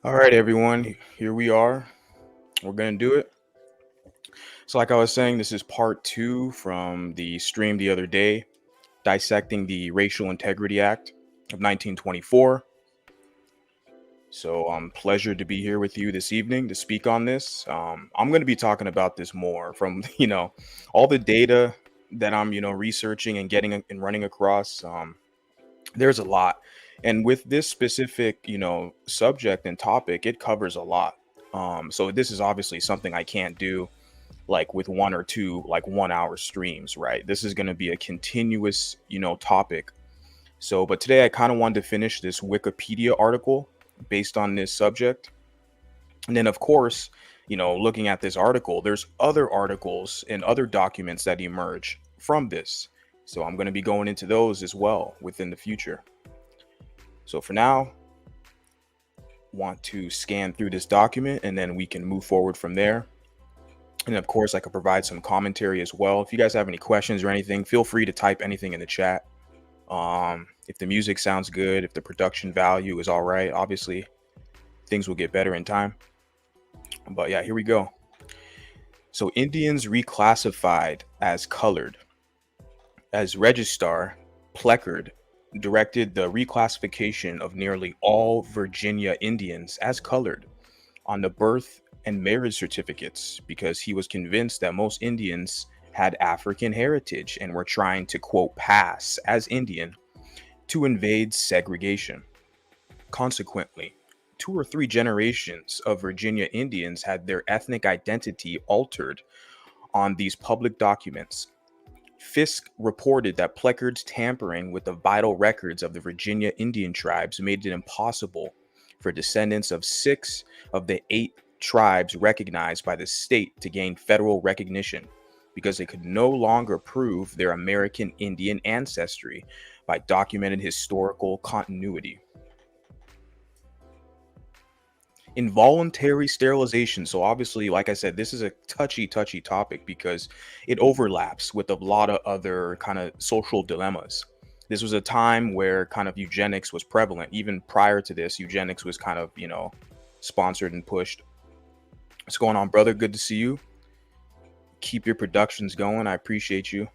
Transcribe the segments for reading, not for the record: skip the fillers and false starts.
All right, everyone, here we are. We're going to do it. So, like I was saying, this is part two from the stream the other day, dissecting the Racial Integrity Act of 1924. So, pleasure to be here with you this evening to speak on this. I'm going to be talking about this more from, all the data that I'm, researching and getting and running across. There's a lot. And with this specific, subject and topic, it covers a lot. So this is obviously something I can't do like with one or two like 1 hour streams, right? This is going to be a continuous, topic. So, but today I kind of wanted to finish this Wikipedia article based on this subject. And then, of course, looking at this article, there's other articles and other documents that emerge from this. So I'm going to be going into those as well within the future. So for now, want to scan through this document and then we can move forward from there. And of course, I could provide some commentary as well. If you guys have any questions or anything, feel free to type anything in the chat. If the music sounds good, if the production value is all right, obviously things will get better in time. But yeah, here we go. So Indians reclassified as colored. As Registrar Pleckard directed the reclassification of nearly all Virginia Indians as colored on the birth and marriage certificates because he was convinced that most Indians had African heritage and were trying to, quote, pass as Indian to invade segregation. Consequently, 2 or 3 generations of Virginia Indians had their ethnic identity altered on these public documents. Fisk reported that Pleckard's tampering with the vital records of the Virginia Indian tribes made it impossible for descendants of 6 of the 8 tribes recognized by the state to gain federal recognition because they could no longer prove their American Indian ancestry by documented historical continuity. Involuntary sterilization. So obviously, like I said, this is a touchy topic because it overlaps with a lot of other kind of social dilemmas. This was a time where kind of eugenics was prevalent. Even prior to this, eugenics was kind of, sponsored and pushed. What's going on, brother? Good to see you. Keep your productions going. I appreciate you.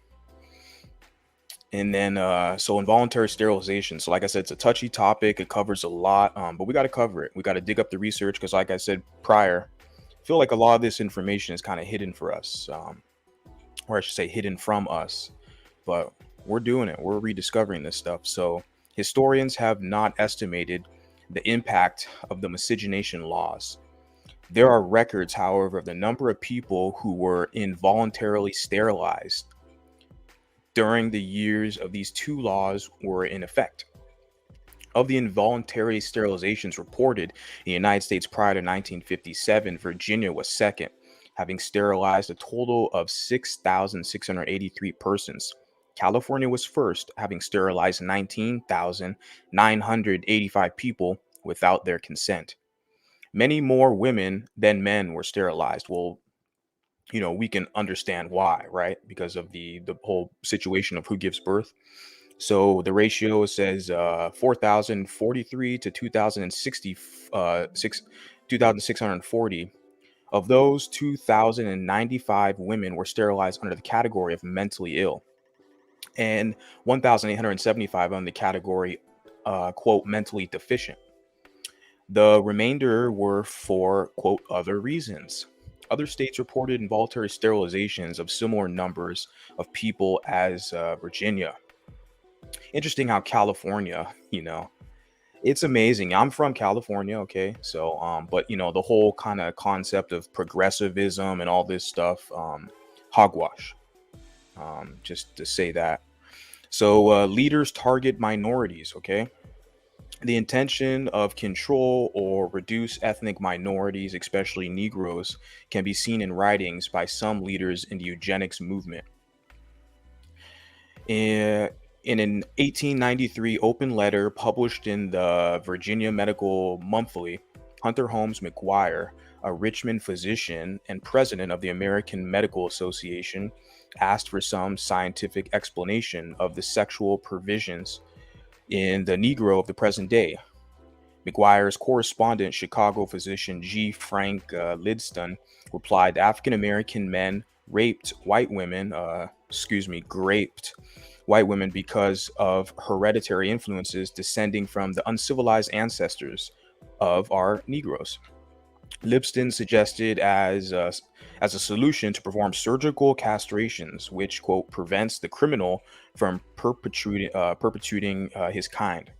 And then, so involuntary sterilization. So, like I said, it's a touchy topic. It covers a lot, but we got to cover it. We got to dig up the research because, like I said prior, I feel like a lot of this information is kind of hidden for us, or I should say, hidden from us. But we're doing it. We're rediscovering this stuff. So, historians have not estimated the impact of the miscegenation laws. There are records, however, of the number of people who were involuntarily sterilized during the years of these 2 laws were in effect. Of the involuntary sterilizations reported in the United States prior to 1957, Virginia was second, having sterilized a total of 6,683 persons. California was first, having sterilized 19,985 people without their consent. Many more women than men were sterilized. Well, we can understand why, right? Because of the whole situation of who gives birth. So the ratio says 4,043 to 2,060, 2,640. Of those, 2,095 women were sterilized under the category of mentally ill, and 1,875 under the category, quote, mentally deficient. The remainder were for, quote, other reasons. Other states reported involuntary sterilizations of similar numbers of people as Virginia. Interesting how California, it's amazing. I'm from California, okay? So, but the whole kind of concept of progressivism and all this stuff, hogwash, just to say that. So, leaders target minorities, okay? The intention of control or reduce ethnic minorities, especially Negroes, can be seen in writings by some leaders in the eugenics movement. In an 1893 open letter published in the Virginia Medical Monthly, Hunter Holmes McGuire, a Richmond physician and president of the American Medical Association, asked for some scientific explanation of the sexual provisions in the Negro of the present day. McGuire's correspondent, Chicago physician G. Frank Lidston, replied, African American men raped white women, graped white women because of hereditary influences descending from the uncivilized ancestors of our Negroes. Lipston suggested as a solution to perform surgical castrations, which, quote, prevents the criminal from perpetuating his kind.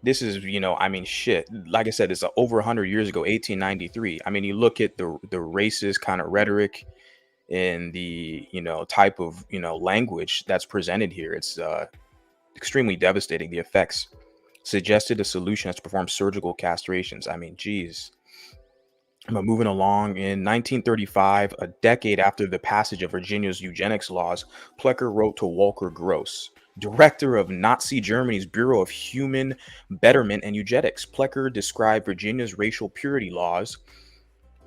This is, I mean, shit. Like I said, it's over 100 years ago, 1893. I mean, you look at the racist kind of rhetoric and the, type of, language that's presented here. It's extremely devastating. The effects suggested a solution is to perform surgical castrations. I mean, geez. But moving along, in 1935, a decade after the passage of Virginia's eugenics laws, Plecker wrote to Walker Gross, director of Nazi Germany's Bureau of Human Betterment and Eugenics. Plecker described Virginia's racial purity laws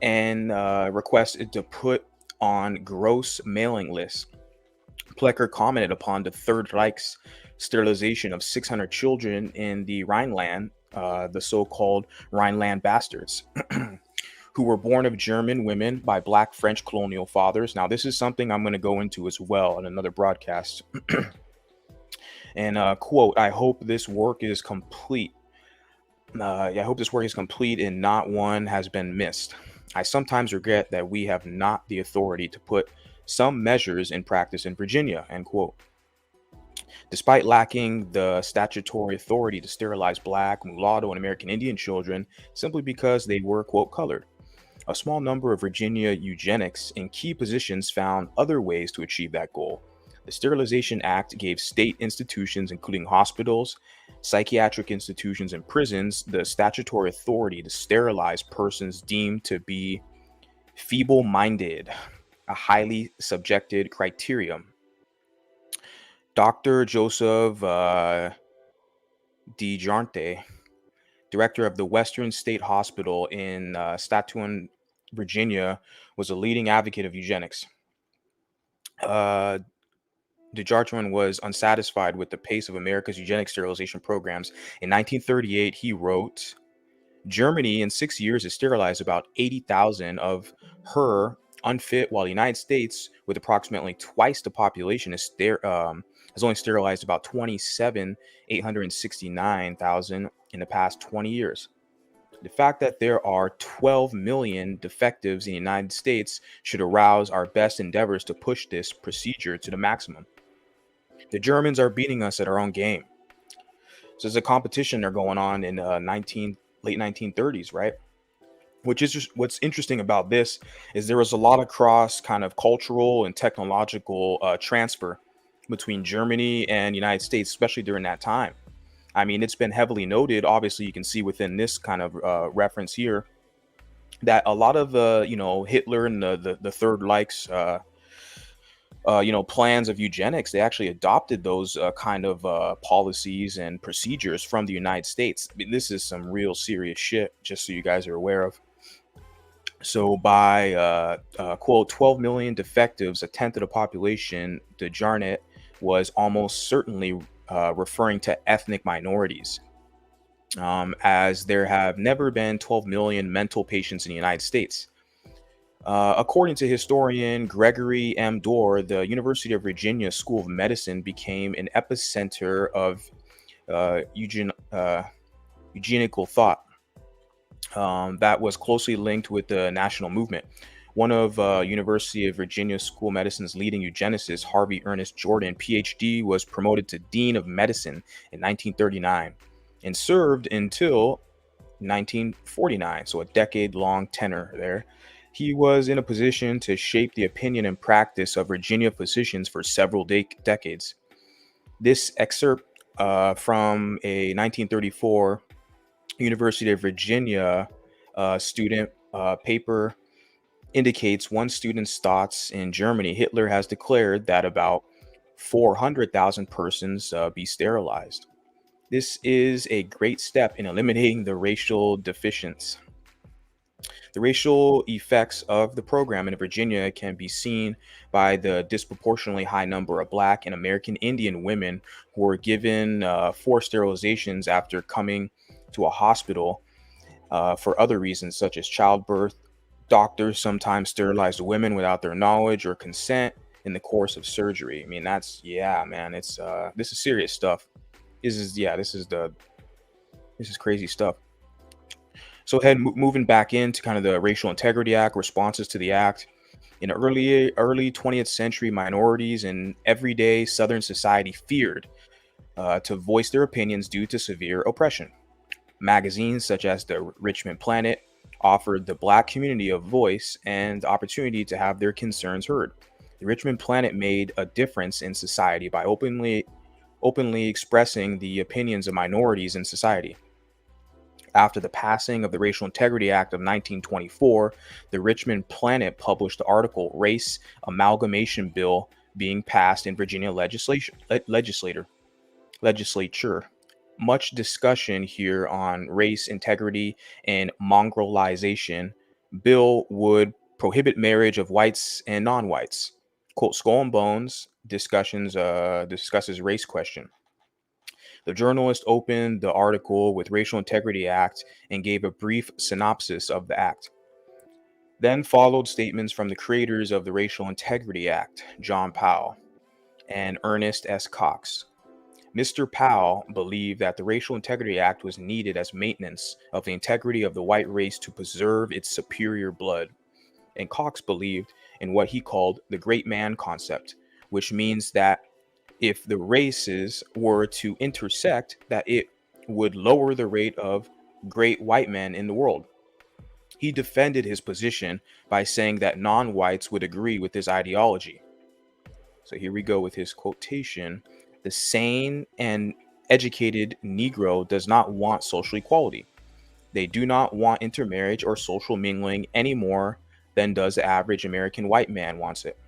and requested to put on Gross mailing lists. Plecker commented upon the Third Reich's sterilization of 600 children in the Rhineland, the so-called Rhineland bastards. Who were born of German women by Black French colonial fathers. Now, this is something I'm going to go into as well in another broadcast. And quote, I hope this work is complete. I hope this work is complete and not one has been missed. I sometimes regret that we have not the authority to put some measures in practice in Virginia, end quote. Despite lacking the statutory authority to sterilize Black, Mulatto, and American Indian children simply because they were, quote, colored. A small number of Virginia eugenics in key positions found other ways to achieve that goal. The Sterilization Act gave state institutions, including hospitals, psychiatric institutions, and prisons, the statutory authority to sterilize persons deemed to be feeble-minded, a highly subjected criterion. Dr. Joseph DeJarnte, director of the Western State Hospital in Stoughton, Virginia, was a leading advocate of eugenics. DeJarnte was unsatisfied with the pace of America's eugenic sterilization programs. In 1938, he wrote, Germany in 6 years has sterilized about 80,000 of her unfit, while the United States, with approximately twice the population, has only sterilized about 869,000 in the past 20 years. The fact that there are 12 million defectives in the United States should arouse our best endeavors to push this procedure to the maximum. The Germans are beating us at our own game. So there's a competition they're going on in late 1930s, right? Which is just what's interesting about this is there was a lot of cross kind of cultural and technological transfer between Germany and United States, especially during that time. I mean, it's been heavily noted. Obviously, you can see within this kind of reference here that a lot of Hitler and the Third Reich's plans of eugenics, they actually adopted those kind of policies and procedures from the United States. I mean, this is some real serious shit, just so you guys are aware of. So by quote 12 million defectives, a tenth of the population, DeJarnette was almost certainly referring to ethnic minorities, as there have never been 12 million mental patients in the United States. According to historian Gregory M. Dorr, the University of Virginia School of Medicine became an epicenter of eugenical thought that was closely linked with the national movement. One of University of Virginia School of Medicine's leading eugenicists, Harvey Ernest Jordan, PhD, was promoted to Dean of Medicine in 1939 and served until 1949, so a decade-long tenure there. He was in a position to shape the opinion and practice of Virginia physicians for several decades. This excerpt from a 1934 University of Virginia student paper indicates one student's thoughts in Germany. Hitler has declared that about 400,000 persons be sterilized. This is a great step in eliminating the racial deficiencies. The racial effects of the program in Virginia can be seen by the disproportionately high number of Black and American Indian women who were given forced sterilizations after coming to a hospital for other reasons, such as childbirth. Doctors sometimes sterilize women without their knowledge or consent in the course of surgery. I mean, that's yeah, man. It's this is serious stuff. This is yeah, this is crazy stuff. So moving back into kind of the Racial Integrity Act responses to the act. In early 20th century, minorities in everyday Southern society feared to voice their opinions due to severe oppression. Magazines such as the Richmond Planet offered the Black community a voice and opportunity to have their concerns heard. The Richmond Planet made a difference in society by openly expressing the opinions of minorities in society. After the passing of the Racial Integrity Act of 1924, the Richmond Planet published the article Race Amalgamation Bill being passed in Virginia legislature. Much discussion here on race integrity and mongrelization. Bill would prohibit marriage of whites and non-whites. Quote, Skull and Bones discusses race question. The journalist opened the article with Racial Integrity Act and gave a brief synopsis of the act. Then followed statements from the creators of the Racial Integrity Act, John Powell and Ernest S. Cox. Mr. Powell believed that the Racial Integrity Act was needed as maintenance of the integrity of the white race to preserve its superior blood. And Cox believed in what he called the great man concept, which means that if the races were to intersect, that it would lower the rate of great white men in the world. He defended his position by saying that non-whites would agree with his ideology. So here we go with his quotation. The sane and educated Negro does not want social equality. They do not want intermarriage or social mingling any more than does the average American white man wants it.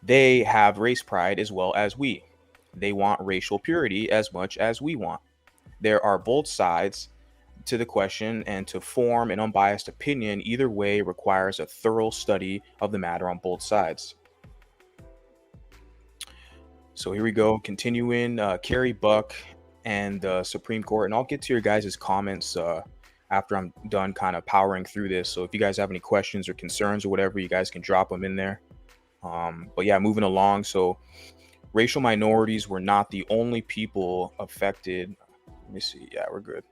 They have race pride as well as we. They want racial purity as much as we want. There are both sides to the question, and to form an unbiased opinion either way requires a thorough study of the matter on both sides. So here we go, continuing Carrie Buck and the Supreme Court, and I'll get to your guys' comments after I'm done kind of powering through this. So if you guys have any questions or concerns or whatever, you guys can drop them in there. But yeah, moving along. So racial minorities were not the only people affected. Let me see. Yeah, we're good.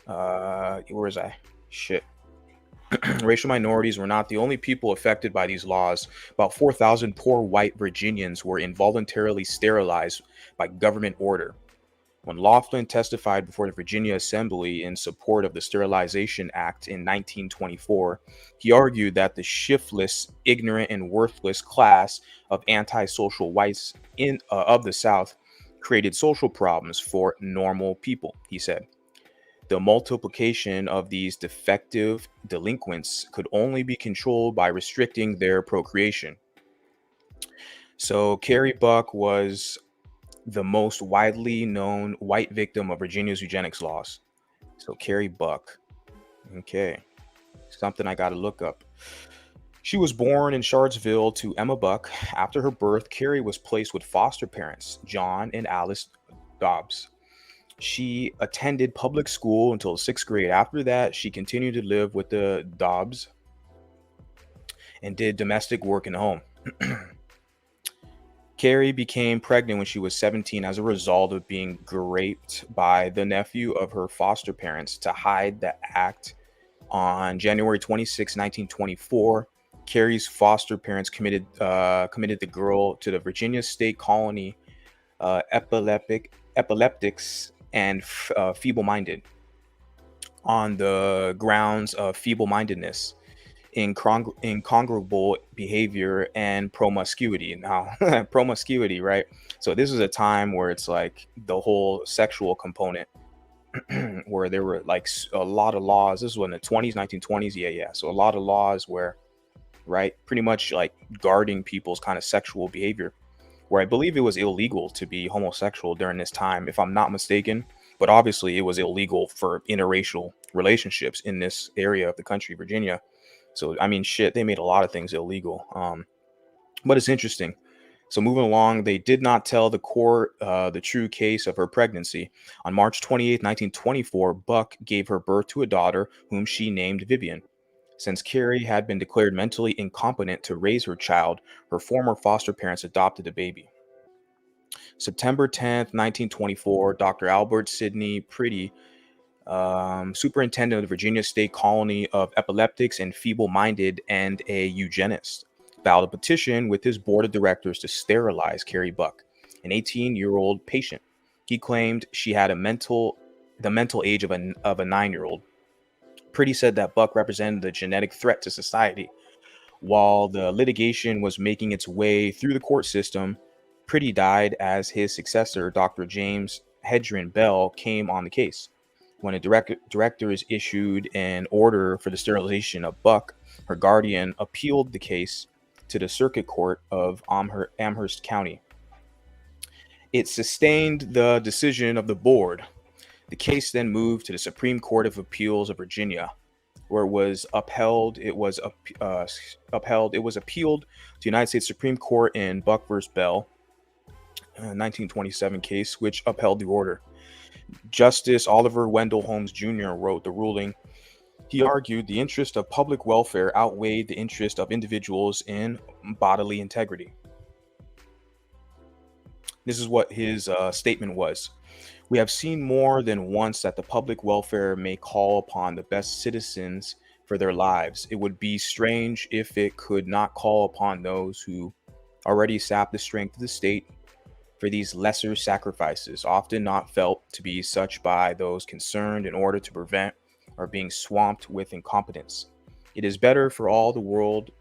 Where was I? Shit. Racial minorities were not the only people affected by these laws. About 4,000 poor white Virginians were involuntarily sterilized by government order. When Laughlin testified before the Virginia Assembly in support of the Sterilization Act in 1924, he argued that the shiftless, ignorant, and worthless class of antisocial whites of the South created social problems for normal people, he said. The multiplication of these defective delinquents could only be controlled by restricting their procreation. So Carrie Buck was the most widely known white victim of Virginia's eugenics laws. So Carrie Buck. Okay. Something I got to look up. She was born in Charlottesville to Emma Buck. After her birth, Carrie was placed with foster parents, John and Alice Dobbs. She attended public school until 6th grade. After that, she continued to live with the Dobbs and did domestic work in the home. Carrie became pregnant when she was 17 as a result of being raped by the nephew of her foster parents. To hide the act, on January 26, 1924, Carrie's foster parents committed the girl to the Virginia State Colony epileptics and feeble-minded on the grounds of feeble-mindedness, incongruable behavior, and promiscuity. Now, promiscuity, right? So this is a time where it's like the whole sexual component, where there were like a lot of laws. This was in the 20s, 1920s. Yeah. So a lot of laws where, right, pretty much like guarding people's kind of sexual behavior, where I believe it was illegal to be homosexual during this time, if I'm not mistaken. But obviously it was illegal for interracial relationships in this area of the country, Virginia. So, I mean, shit, they made a lot of things illegal. But it's interesting. So moving along, they did not tell the court the true case of her pregnancy. On March 28th, 1924, Buck gave her birth to a daughter whom she named Vivian. Since Carrie had been declared mentally incompetent to raise her child, her former foster parents adopted the baby. September 10th, 1924, Dr. Albert Sidney Pretty, superintendent of the Virginia State Colony of Epileptics and Feeble-Minded and a eugenist, filed a petition with his board of directors to sterilize Carrie Buck, an 18-year-old patient. He claimed she had the mental age of a 9-year-old. Pretty said that Buck represented a genetic threat to society. While the litigation was making its way through the court system, Pretty died as his successor, Dr. James Hedren Bell, came on the case. When the directors issued an order for the sterilization of Buck, her guardian appealed the case to the Circuit Court of Amherst County. It sustained the decision of the board. The case then moved to the Supreme Court of Appeals of Virginia, where it was upheld. It was appealed to the United States Supreme Court in Buck v. Bell, 1927 case, which upheld the order. Justice Oliver Wendell Holmes Jr. wrote the ruling. He argued the interest of public welfare outweighed the interest of individuals in bodily integrity. This is what his statement was. We have seen more than once that the public welfare may call upon the best citizens for their lives. It would be strange if it could not call upon those who already sap the strength of the state for these lesser sacrifices, often not felt to be such by those concerned, in order to prevent our being swamped with incompetence. It is better for all the world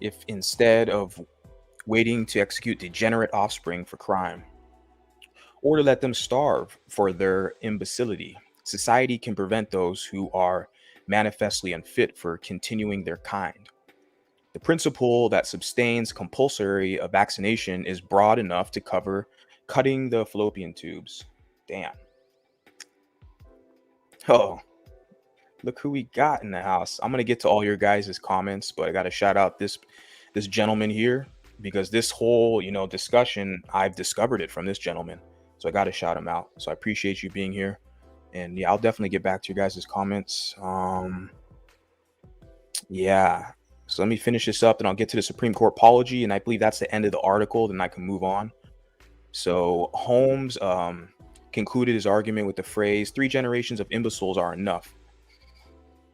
if, instead of waiting to execute degenerate offspring for crime, or to let them starve for their imbecility, society can prevent those who are manifestly unfit for continuing their kind. The principle that sustains compulsory vaccination is broad enough to cover cutting the fallopian tubes. Damn. Oh, look who we got in the house. I'm gonna get to all your guys' comments, but I gotta shout out this gentleman here, because this whole discussion, I've discovered it from this gentleman. So I gotta shout him out. So I appreciate you being here. And yeah, I'll definitely get back to your guys' comments. Yeah. So let me finish this up, and I'll get to the Supreme Court apology, and I believe that's the end of the article. Then I can move on. So Holmes concluded his argument with the phrase, "3 generations of imbeciles are enough."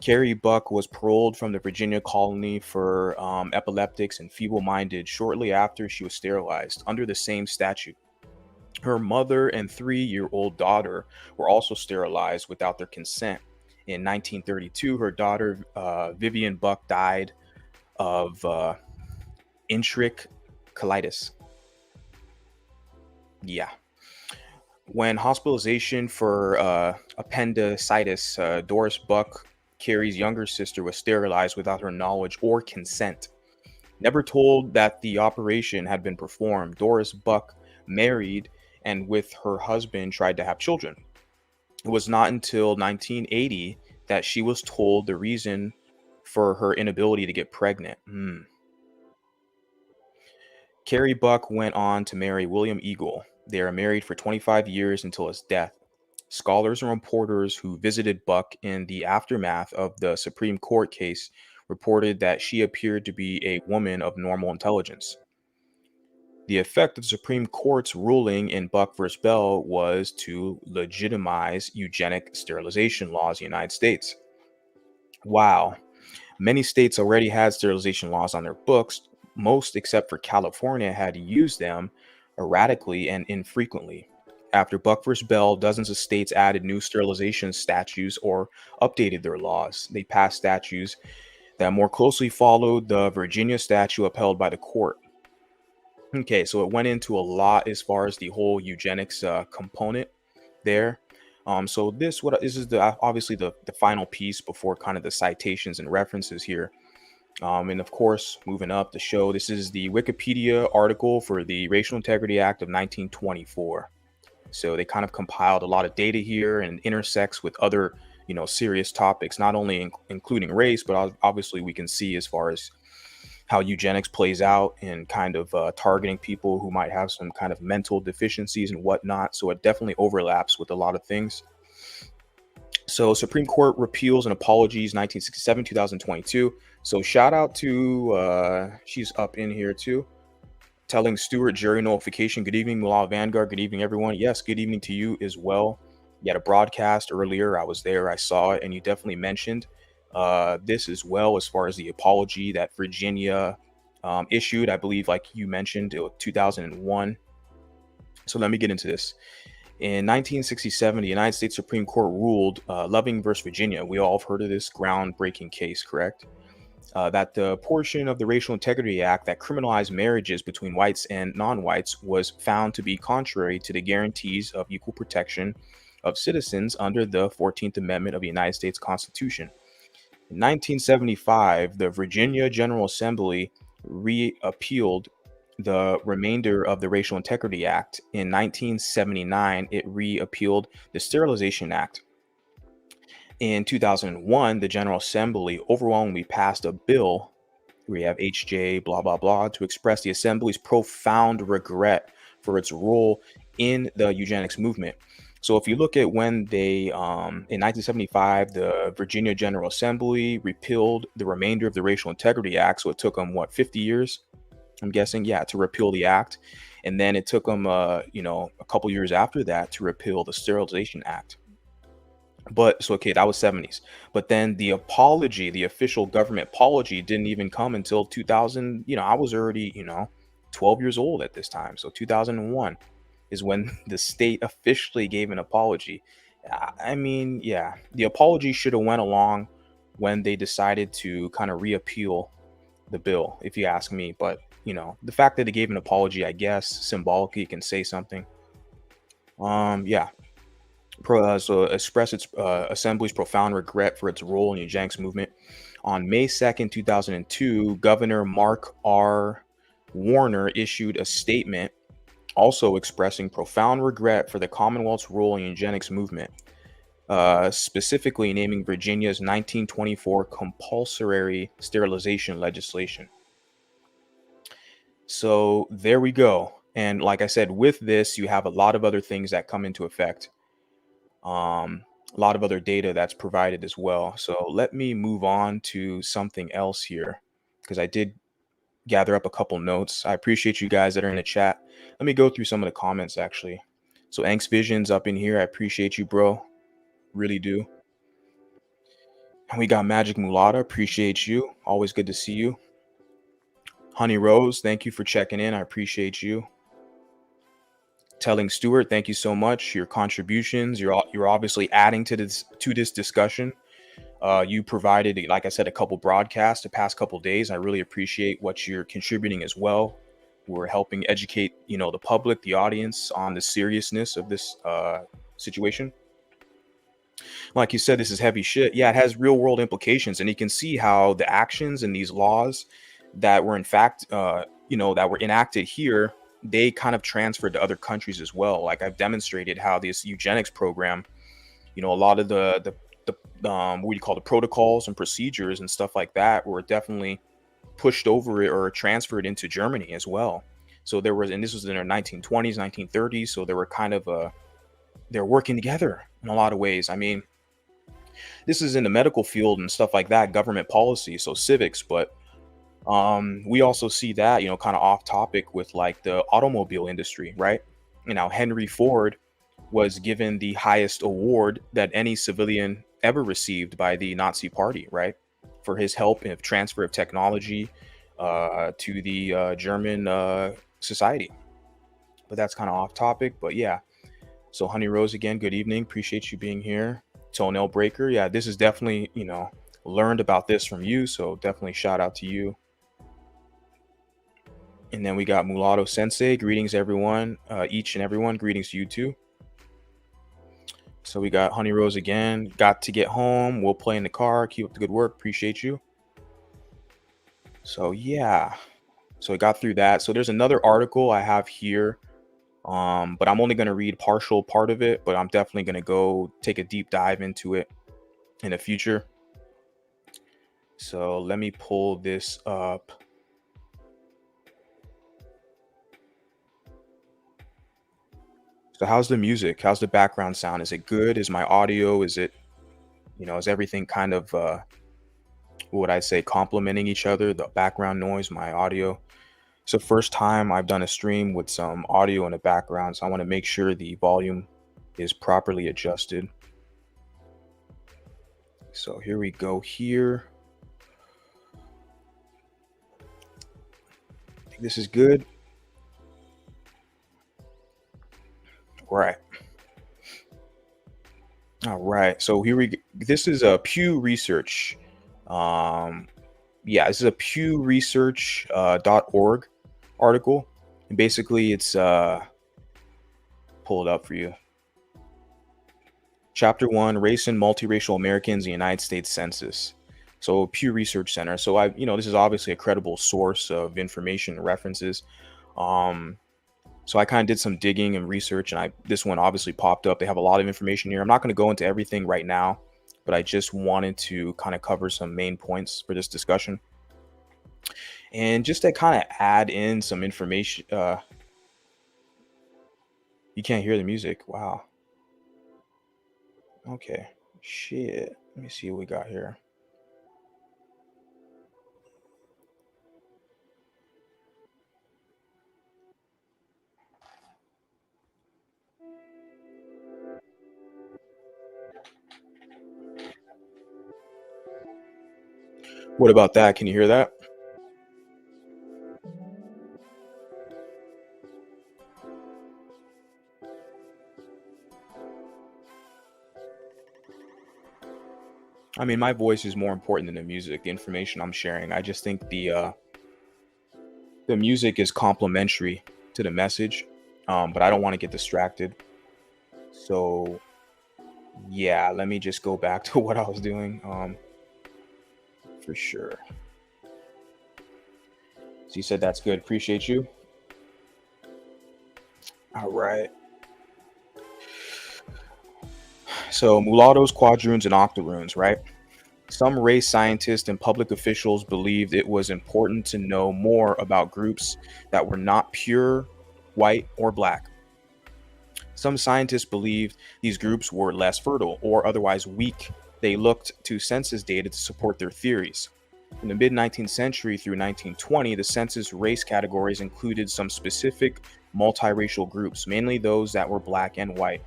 Carrie Buck was paroled from the Virginia colony for epileptics and feeble-minded shortly after she was sterilized under the same statute. Her mother and 3-year-old daughter were also sterilized without their consent. In 1932, her daughter, Vivian Buck, died of enterocolitis. Yeah. When hospitalization for appendicitis, Doris Buck, Carrie's younger sister, was sterilized without her knowledge or consent. Never told that the operation had been performed, Doris Buck married and with her husband tried to have children. It was not until 1980 that she was told the reason for her inability to get pregnant. Carrie Buck went on to marry William Eagle. They are married for 25 years until his death. Scholars and reporters who visited Buck in the aftermath of the Supreme Court case reported that she appeared to be a woman of normal intelligence. The effect of the Supreme Court's ruling in Buck v. Bell was to legitimize eugenic sterilization laws in the United States. Wow. Many states already had sterilization laws on their books. Most, except for California, had used them erratically and infrequently. After Buck v. Bell, dozens of states added new sterilization statutes or updated their laws. They passed statutes that more closely followed the Virginia statute upheld by the court. Okay, so it went into a lot as far as the whole eugenics component there. So this is obviously the final piece before kind of the citations and references here. And of course, moving up the show, this is the Wikipedia article for the Racial Integrity Act of 1924. So they kind of compiled a lot of data here and intersects with other, serious topics, not only including race, but obviously we can see as far as how eugenics plays out in kind of targeting people who might have some kind of mental deficiencies and whatnot. So it definitely overlaps with a lot of things. So Supreme Court repeals and apologies 1967, 2022. So shout out to she's up in here too. Telling Stewart jury nullification. Good evening, Mulatto Vanguard. Good evening, everyone. Yes, good evening to you as well. You had a broadcast earlier. I was there. I saw it, and you definitely mentioned this as well as far as the apology that Virginia issued. I believe, like you mentioned, it was 2001. So let me get into this. In 1967, the United States Supreme Court ruled Loving versus Virginia. We all have heard of this groundbreaking case, correct? That the portion of the Racial Integrity Act that criminalized marriages between whites and non-whites was found to be contrary to the guarantees of equal protection of citizens under the 14th Amendment of the United States Constitution. In 1975, the Virginia General Assembly reappealed the remainder of the Racial Integrity Act. In 1979, it reappealed the Sterilization Act. In 2001, the General Assembly overwhelmingly passed a bill, we have HJ blah blah blah, to express the Assembly's profound regret for its role in the eugenics movement. So if you look at when they in 1975, the Virginia General Assembly repealed the remainder of the Racial Integrity Act. So it took them what, 50 years, I'm guessing, yeah, to repeal the act. And then it took them a couple years after that to repeal the Sterilization Act. But so okay, that was 70s. But then the apology, the official government apology, didn't even come until 2000. I was already 12 years old at this time. So 2001 is when the state officially gave an apology. I mean, yeah, the apology should have went along when they decided to kind of reappeal the bill, if you ask me. But the fact that they gave an apology, I guess symbolically can say something. Yeah. So express its Assembly's profound regret for its role in the eugenics movement. On May 2nd, 2002, Governor Mark R. Warner issued a statement also expressing profound regret for the Commonwealth's role in the eugenics movement, specifically naming Virginia's 1924 compulsory sterilization legislation. So there we go. And like I said, with this, you have a lot of other things that come into effect. A lot of other data that's provided as well. So let me move on to something else here because I did gather up a couple notes. I appreciate you guys that are in the chat. Let me go through some of the comments actually. So Angst Vision's up in here. I appreciate you, bro. Really do. And we got Magic Mulata. Appreciate you. Always good to see you. Honey Rose, thank you for checking in. I appreciate you. Telling Stewart, thank you so much. Your contributions, you're obviously adding to this discussion. You provided, like I said, a couple broadcasts the past couple days. I really appreciate what you're contributing as well. We're helping educate, the public, the audience on the seriousness of this situation. Like you said, this is heavy shit. Yeah, it has real world implications, and you can see how the actions and these laws that were in fact, that were enacted here, they kind of transferred to other countries as well. Like I've demonstrated how this eugenics program, a lot of the what do you call the protocols and procedures and stuff like that were definitely pushed over it or transferred into Germany as well. So there was, and this was in the 1920s, 1930s. So they were kind of they're working together in a lot of ways. I mean, this is in the medical field and stuff like that, government policy, so civics, but we also see that, kind of off topic with like the automobile industry, right? Henry Ford was given the highest award that any civilian ever received by the Nazi Party, right? For his help in transfer of technology to the German society. But that's kind of off topic. But yeah, so Honey Rose again, good evening. Appreciate you being here. Toenail Breaker, yeah, this is definitely, learned about this from you. So definitely shout out to you. And then we got Mulatto Sensei. Greetings, everyone. Each and everyone. Greetings to you too. So we got Honey Rose again. Got to get home. We'll play in the car. Keep up the good work. Appreciate you. So yeah. So I got through that. So there's another article I have here. But I'm only going to read partial part of it. But I'm definitely going to go take a deep dive into it in the future. So let me pull this up. So how's the music? How's the background sound? Is it good? Is my audio? Is it, is everything kind of what would I say, complementing each other? The background noise, my audio. So first time I've done a stream with some audio in the background, so I want to make sure the volume is properly adjusted. So here we go here. I think this is good. Right. All right. So this is a Pew Research. Um, yeah, this is a Pew Research .org article. And basically it's pull it up for you. Chapter 1, Race and Multiracial Americans in the United States Census. So Pew Research Center. So this is obviously a credible source of information and references. Um, so I kind of did some digging and research, and this one obviously popped up. They have a lot of information here. I'm not going to go into everything right now, but I just wanted to kind of cover some main points for this discussion. And just to kind of add in some information, you can't hear the music. Wow. Okay. Shit. Let me see what we got here. What about that? Can you hear that? I mean, my voice is more important than the music, the information I'm sharing. I just think the music is complementary to the message, but I don't want to get distracted. So yeah, let me just go back to what I was doing. For sure. So you said that's good. Appreciate you. All right. So mulattoes, quadroons, and octoroons, right? Some race scientists and public officials believed it was important to know more about groups that were not pure white or black. Some scientists believed these groups were less fertile or otherwise weak. They looked to census data to support their theories. In the mid 19th century through 1920, the census race categories included some specific multiracial groups, mainly those that were black and white.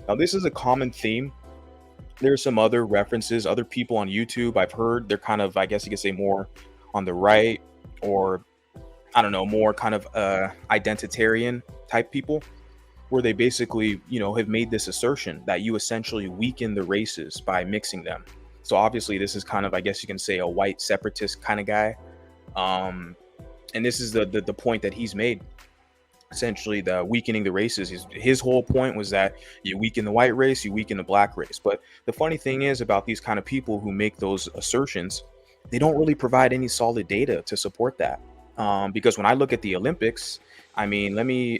Now, this is a common theme. There's some other references, other people on YouTube I've heard. They're kind of, I guess you could say, more on the right, or I don't know, more kind of identitarian type people, where they basically, have made this assertion that you essentially weaken the races by mixing them. So obviously, this is kind of, I guess you can say, a white separatist kind of guy. And this is the point that he's made. Essentially, the weakening the races. His whole point was that you weaken the white race, you weaken the black race. But the funny thing is about these kind of people who make those assertions, they don't really provide any solid data to support that. Because when I look at the Olympics, I mean, let me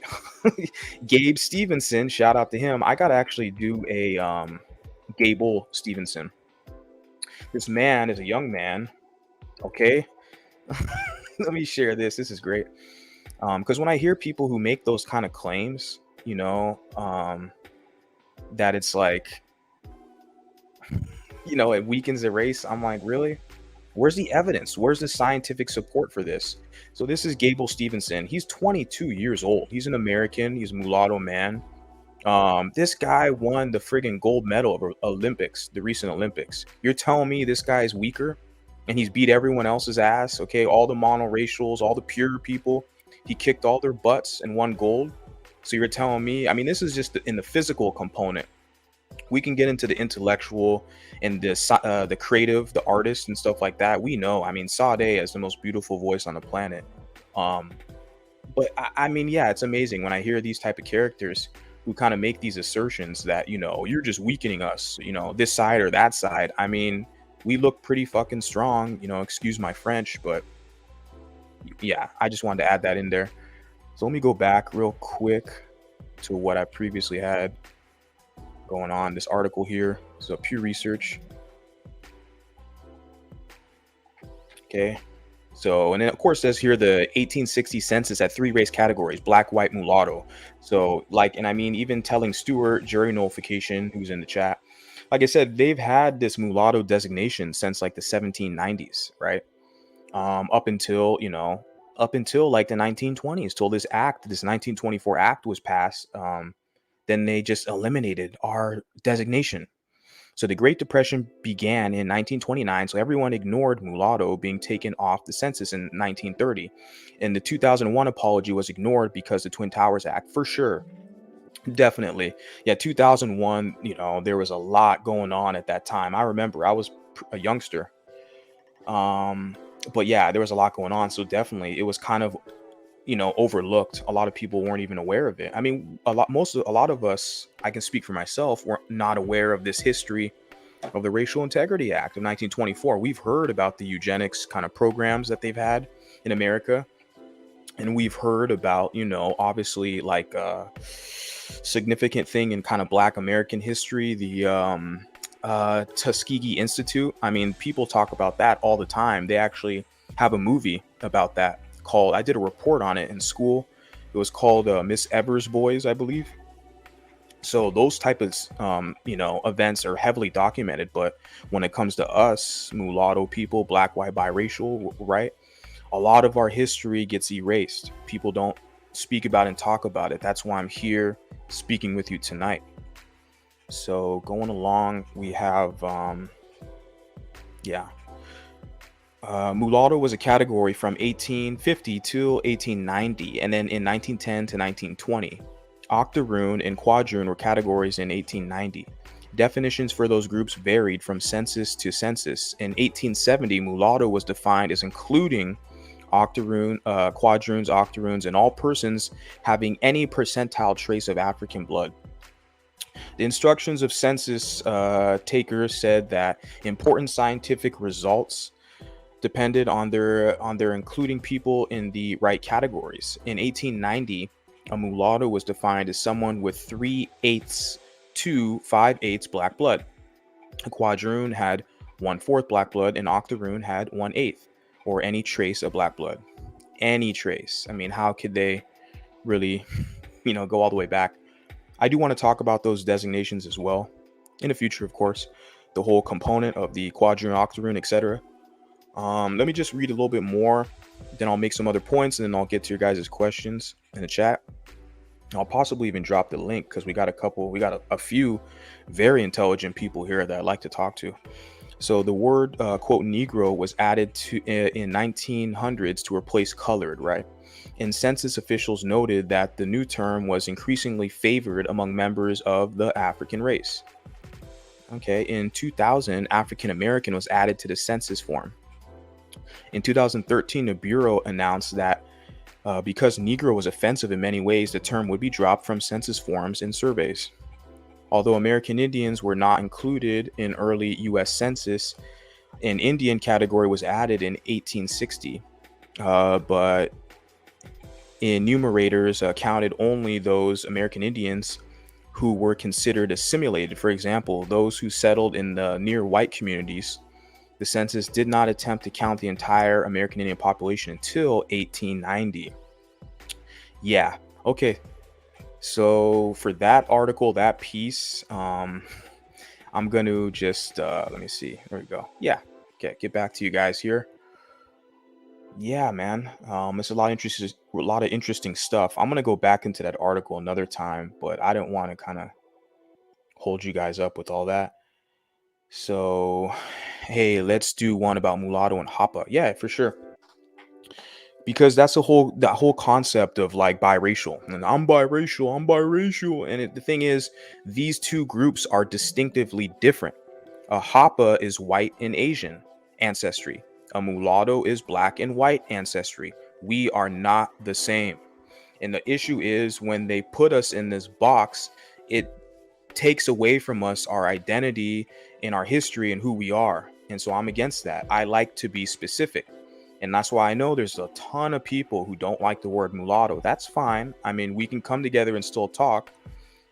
Gabe Stevenson, shout out to him. I gotta actually do a Gable Stevenson. This man is a young man. Okay. Let me share this. This is great. Because when I hear people who make those kind of claims, that it's like, it weakens the race. I'm like, really? Where's the evidence? Where's the scientific support for this? So this is Gable Stevenson. He's 22 years old. He's an American. He's a mulatto man. This guy won the friggin' gold medal of Olympics, the recent Olympics. You're telling me this guy is weaker and he's beat everyone else's ass? Okay, all the monoracials, all the pure people, he kicked all their butts and won gold. So you're telling me, I mean, this is just in the physical component. We can get into the intellectual and the creative, the artist and stuff like that. We know, I mean, Sade has the most beautiful voice on the planet. Um, but I mean, yeah, it's amazing when I hear these type of characters who kind of make these assertions that, you're just weakening us, this side or that side. I mean, we look pretty fucking strong, excuse my French, but yeah, I just wanted to add that in there. So let me go back real quick to what I previously had going on. This article here is a Pew Research. Okay. So, and then of course, it says here the 1860 census had three race categories: black, white, mulatto. So, like, and I mean, even telling Stewart, jury nullification, who's in the chat, like I said, they've had this mulatto designation since like the 1790s, right? Up until, up until like the 1920s, till this 1924 act was passed. Then they just eliminated our designation. So the Great Depression began in 1929, so everyone ignored mulatto being taken off the census in 1930. And the 2001 apology was ignored because the Twin Towers Act, for sure. Definitely. Yeah, 2001, there was a lot going on at that time. I remember I was a youngster. Um, but yeah, there was a lot going on. So definitely it was kind of, overlooked. A lot of people weren't even aware of it. I mean, a lot of us, I can speak for myself, were not aware of this history of the Racial Integrity Act of 1924. We've heard about the eugenics kind of programs that they've had in America, and we've heard about, obviously, like significant thing in kind of Black American history, the Tuskegee Institute. I mean, people talk about that all the time. They actually have a movie about that called, I did a report on it in school. It was called Miss Evers Boys, I believe. So those type of events are heavily documented. But when it comes to us mulatto people, black, white, biracial, right, a lot of our history gets erased. People don't speak about and talk about it. That's why I'm here speaking with you tonight. So going along, we have mulatto was a category from 1850 to 1890, and then in 1910 to 1920. Octoroon and quadroon were categories in 1890. Definitions for those groups varied from census to census. In 1870, mulatto was defined as including octoroon, quadroons, octoroons, and all persons having any percentile trace of African blood. The instructions of census takers said that important scientific results depended on their including people in the right categories. In 1890, a mulatto was defined as someone with 3/8 to 5/8 black blood. A quadroon had 1/4 black blood, and octoroon had 1/8, or any trace of black blood. Any trace. I mean, how could they really, go all the way back? I do want to talk about those designations as well in the future, of course. The whole component of the quadroon, octoroon, etc. Let me just read a little bit more, then I'll make some other points, and then I'll get to your guys' questions in the chat. I'll possibly even drop the link because we got a few very intelligent people here that I like to talk to. So the word quote Negro was added to in 1900s to replace colored, right? And census officials noted that the new term was increasingly favored among members of the African race. Okay, in 2000, African American was added to the census form. In 2013, the Bureau announced that because Negro was offensive in many ways, the term would be dropped from census forms and surveys. Although American Indians were not included in early U.S. Census, an Indian category was added in 1860, but enumerators counted only those American Indians who were considered assimilated. For example, those who settled in the near white communities. The census did not attempt to count the entire American Indian population until 1890. Yeah, okay. So for that article, that piece, I'm going to just, let me see. There we go. Yeah, okay, get back to you guys here. Yeah, man. It's a lot of interesting stuff. I'm gonna go back into that article another time, but I didn't want to kind of hold you guys up with all that. So, hey, let's do one about mulatto and hapa. Yeah, for sure. Because that's that whole concept of like biracial, and I'm biracial, and the thing is, these two groups are distinctively different. A hapa is white and Asian ancestry. A mulatto is black and white ancestry. We are not the same. And the issue is when they put us in this box, it takes away from us our identity and our history and who we are. And so I'm against that. I like to be specific. And that's why I know there's a ton of people who don't like the word mulatto. That's fine. I mean, we can come together and still talk.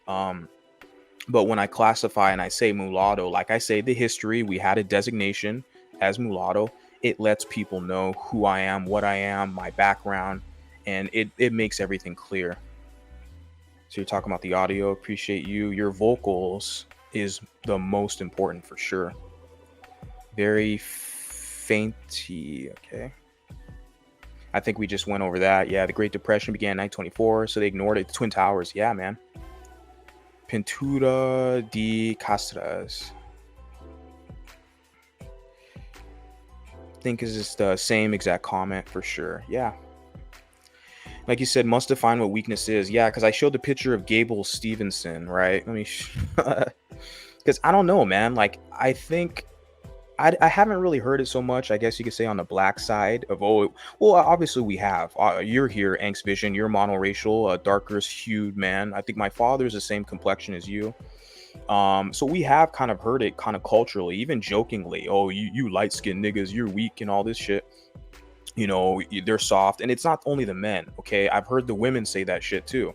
But when I classify and I say mulatto, like I say the history, we had a designation as mulatto. it lets people know who I am, what I am, my background, and it makes everything clear. So you're talking about the audio, appreciate you. Your vocals is the most important for sure. Very fainty, okay. I think we just went over that. Yeah, the Great Depression began in 1924, so they ignored it. The Twin Towers, yeah, man. Pintura de Castras. I think is just the same exact comment for sure. Yeah. Like you said, must define what weakness is. Yeah, because I showed the picture of Gable Stevenson, right? Let me, because I don't know, man. Like, I think I haven't really heard it so much. I guess you could say on the black side of well, obviously we have. You're here, Angst Vision. You're monoracial, a darker hued man. I think my father's the same complexion as you. So we have kind of heard it kind of culturally, even jokingly. Oh, you light skinned niggas, you're weak and all this shit. You know, they're soft, and it's not only the men. Okay, I've heard the women say that shit too.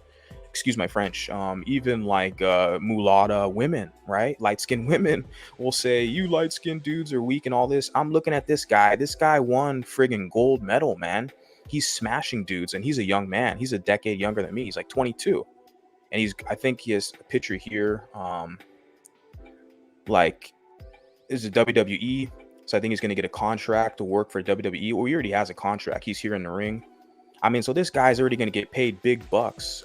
Excuse my French. Even like mulatto women, right? Light skinned women will say you light skinned dudes are weak and all this. I'm looking at this guy. This guy won friggin' gold medal, man. He's smashing dudes, and he's a young man. He's a decade younger than me. He's like 22, and I think he has a picture here. Like, is it WWE? So I think he's going to get a contract to work for WWE. Well, he already has a contract. He's here in the ring. I mean, so this guy's already going to get paid big bucks.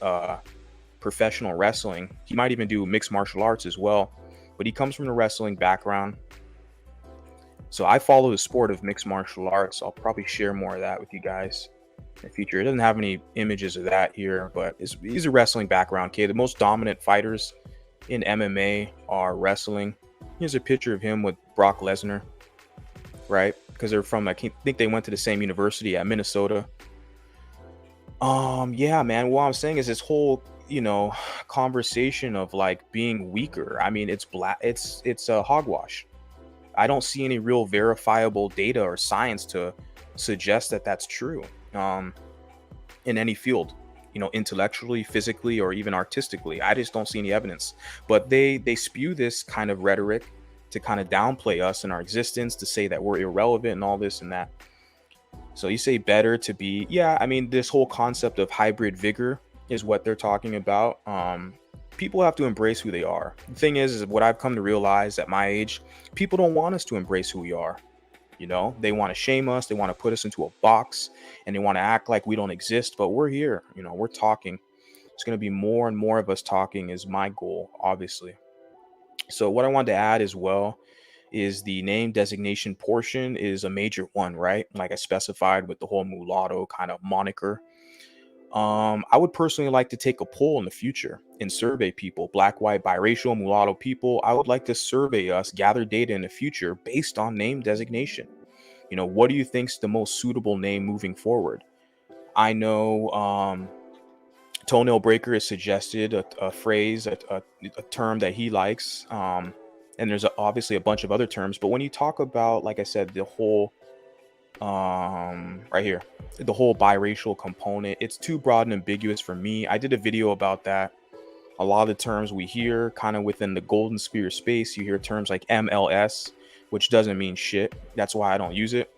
Professional wrestling. He might even do mixed martial arts as well. But he comes from the wrestling background. So I follow the sport of mixed martial arts. I'll probably share more of that with you guys in the future. It doesn't have any images of that here, but he's a wrestling background kid. The most dominant fighters in MMA are wrestling. Here's a picture of him with Brock Lesnar, right? Because they're from, I think they went to the same university at Minnesota. Yeah, man. What I'm saying is this whole, conversation of like being weaker. I mean, it's a hogwash. I don't see any real verifiable data or science to suggest that that's true. In any field, intellectually, physically, or even artistically. I just don't see any evidence. But they spew this kind of rhetoric to kind of downplay us and our existence, to say that we're irrelevant and all this and that. So you say better to be, yeah, I mean, this whole concept of hybrid vigor is what they're talking about. People have to embrace who they are. The thing is what I've come to realize at my age, people don't want us to embrace who we are. They want to shame us. They want to put us into a box, and they want to act like we don't exist, but we're here. We're talking. It's going to be more and more of us talking is my goal, obviously. So what I wanted to add as well is the name designation portion is a major one, right? Like I specified with the whole mulatto kind of moniker. I would personally like to take a poll in the future and survey people, black, white, biracial, mulatto people. I would like to survey us, gather data in the future based on name designation. What do you think is the most suitable name moving forward? I know Toenail Breaker has suggested a phrase, a term that he likes. And there's obviously a bunch of other terms. But when you talk about, like I said, the whole right here, the whole biracial component, it's too broad and ambiguous for me. I did a video about that. A lot of the terms we hear kind of within the golden sphere space, you hear terms like MLS, which doesn't mean shit. That's why I don't use it.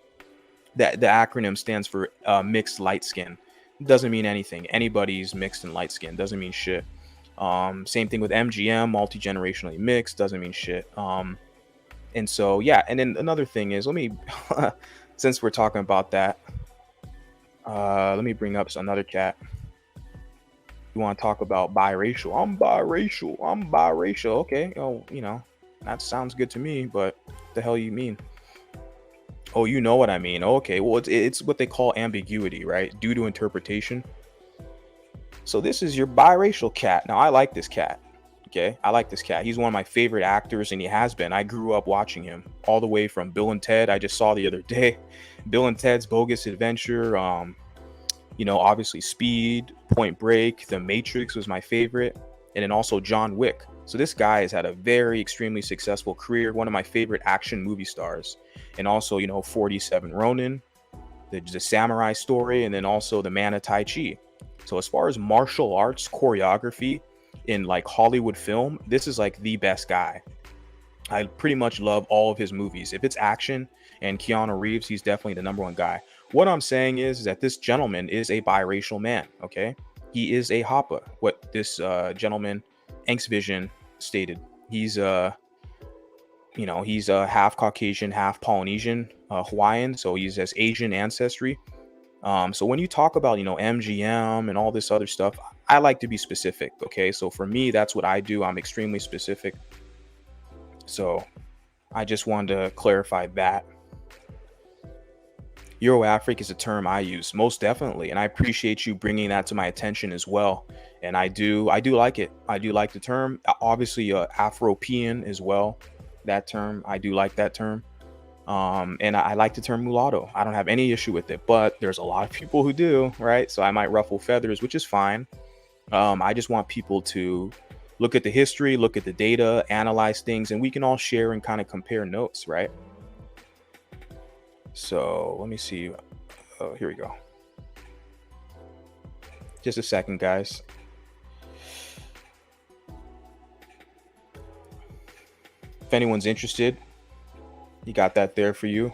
That the acronym stands for mixed light skin. It doesn't mean anything. Anybody's mixed and light skin doesn't mean shit. Same thing with MGM, multi-generationally mixed, doesn't mean shit. And so yeah, and then another thing is, let me since we're talking about that, let me bring up another chat. You want to talk about biracial? I'm biracial. Okay, that sounds good to me, but what the hell you mean? Oh, you know what I mean. Okay, well, it's what they call ambiguity, right? Due to interpretation. So this is your biracial cat. Now, I like this cat. Okay, I like this cat. He's one of my favorite actors, and he has been. I grew up watching him all the way from Bill and Ted. I just saw the other day, Bill and Ted's Bogus Adventure. Obviously Speed, Point Break, The Matrix was my favorite, and then also John Wick. So this guy has had a very extremely successful career. One of my favorite action movie stars, and also 47 Ronin, the samurai story, and then also the Man of Tai Chi. So as far as martial arts choreography in like Hollywood film, this is like the best guy. I pretty much love all of his movies. If it's action and Keanu Reeves, he's definitely the number one guy. What I'm saying is that this gentleman is a biracial man. Okay, he is a Hapa. What this gentleman, Angst Vision, stated. He's he's half Caucasian, half Polynesian, Hawaiian. So he's has Asian ancestry. So when you talk about MGM and all this other stuff, I like to be specific. Okay, so for me, that's what I do. I'm extremely specific. So I just wanted to clarify that. Euro-Afric is a term I use most definitely, and I appreciate you bringing that to my attention as well. And I do like it. I do like the term. Obviously, Afropean as well. That term, I do like that term. And I like the term mulatto. I don't have any issue with it, but there's a lot of people who do, right? So I might ruffle feathers, which is fine. I just want people to look at the history, look at the data, analyze things, and we can all share and kind of compare notes, right? So let me see. Oh, here we go. Just a second, guys. If anyone's interested, you got that there for you.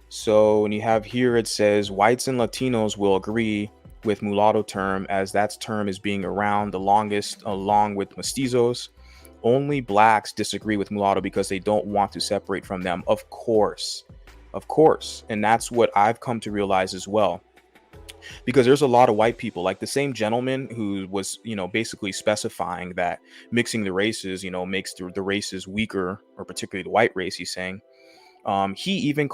So when you have here, it says whites and Latinos will agree with mulatto term, as that term is being around the longest along with mestizos. Only blacks disagree with mulatto because they don't want to separate from them. Of course. And that's what I've come to realize as well. Because there's a lot of white people, like the same gentleman who was, basically specifying that mixing the races, makes the races weaker, or particularly the white race, he's saying. He even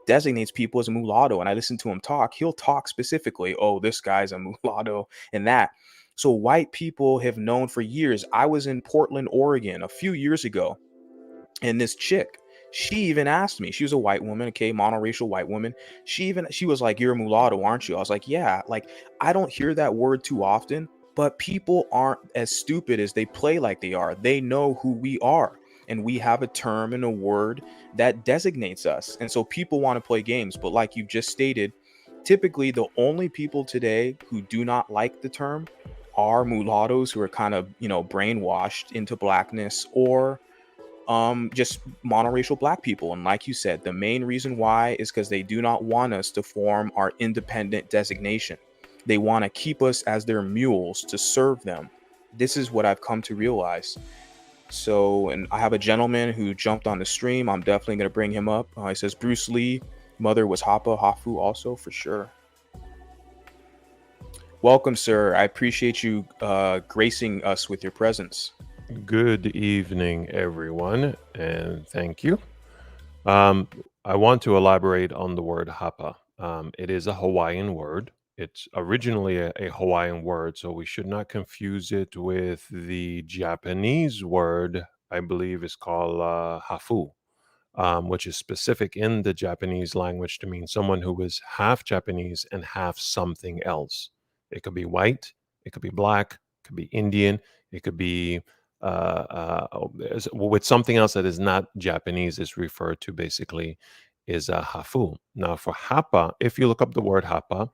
designates people as a mulatto. And I listen to him talk. He'll talk specifically, oh, this guy's a mulatto and that. So white people have known for years. I was in Portland, Oregon a few years ago, and this chick, she even asked me, she was a white woman, okay, monoracial white woman. She was like, you're a mulatto, aren't you? I was like, yeah. Like, I don't hear that word too often, but people aren't as stupid as they play like they are. They know who we are, and we have a term and a word that designates us. And so people want to play games, but like you just stated, typically the only people today who do not like the term are mulattoes, who are kind of brainwashed into blackness, or just monoracial black people. And like you said, the main reason why is because they do not want us to form our independent designation. They want to keep us as their mules to serve them. This is what I've come to realize. So, and I have a gentleman who jumped on the stream. I'm definitely going to bring him up. He says Bruce Lee mother was Hafu, also, for sure. Welcome, sir. I appreciate you gracing us with your presence. Good evening, everyone, and thank you. I want to elaborate on the word hapa. It is a Hawaiian word. It's originally a Hawaiian word, so we should not confuse it with the Japanese word, I believe is called hafu, which is specific in the Japanese language to mean someone who is half Japanese and half something else. It could be white, it could be black, it could be Indian, it could be with something else that is not Japanese is referred to basically is hafu. Now, for hapa, if you look up the word hapa,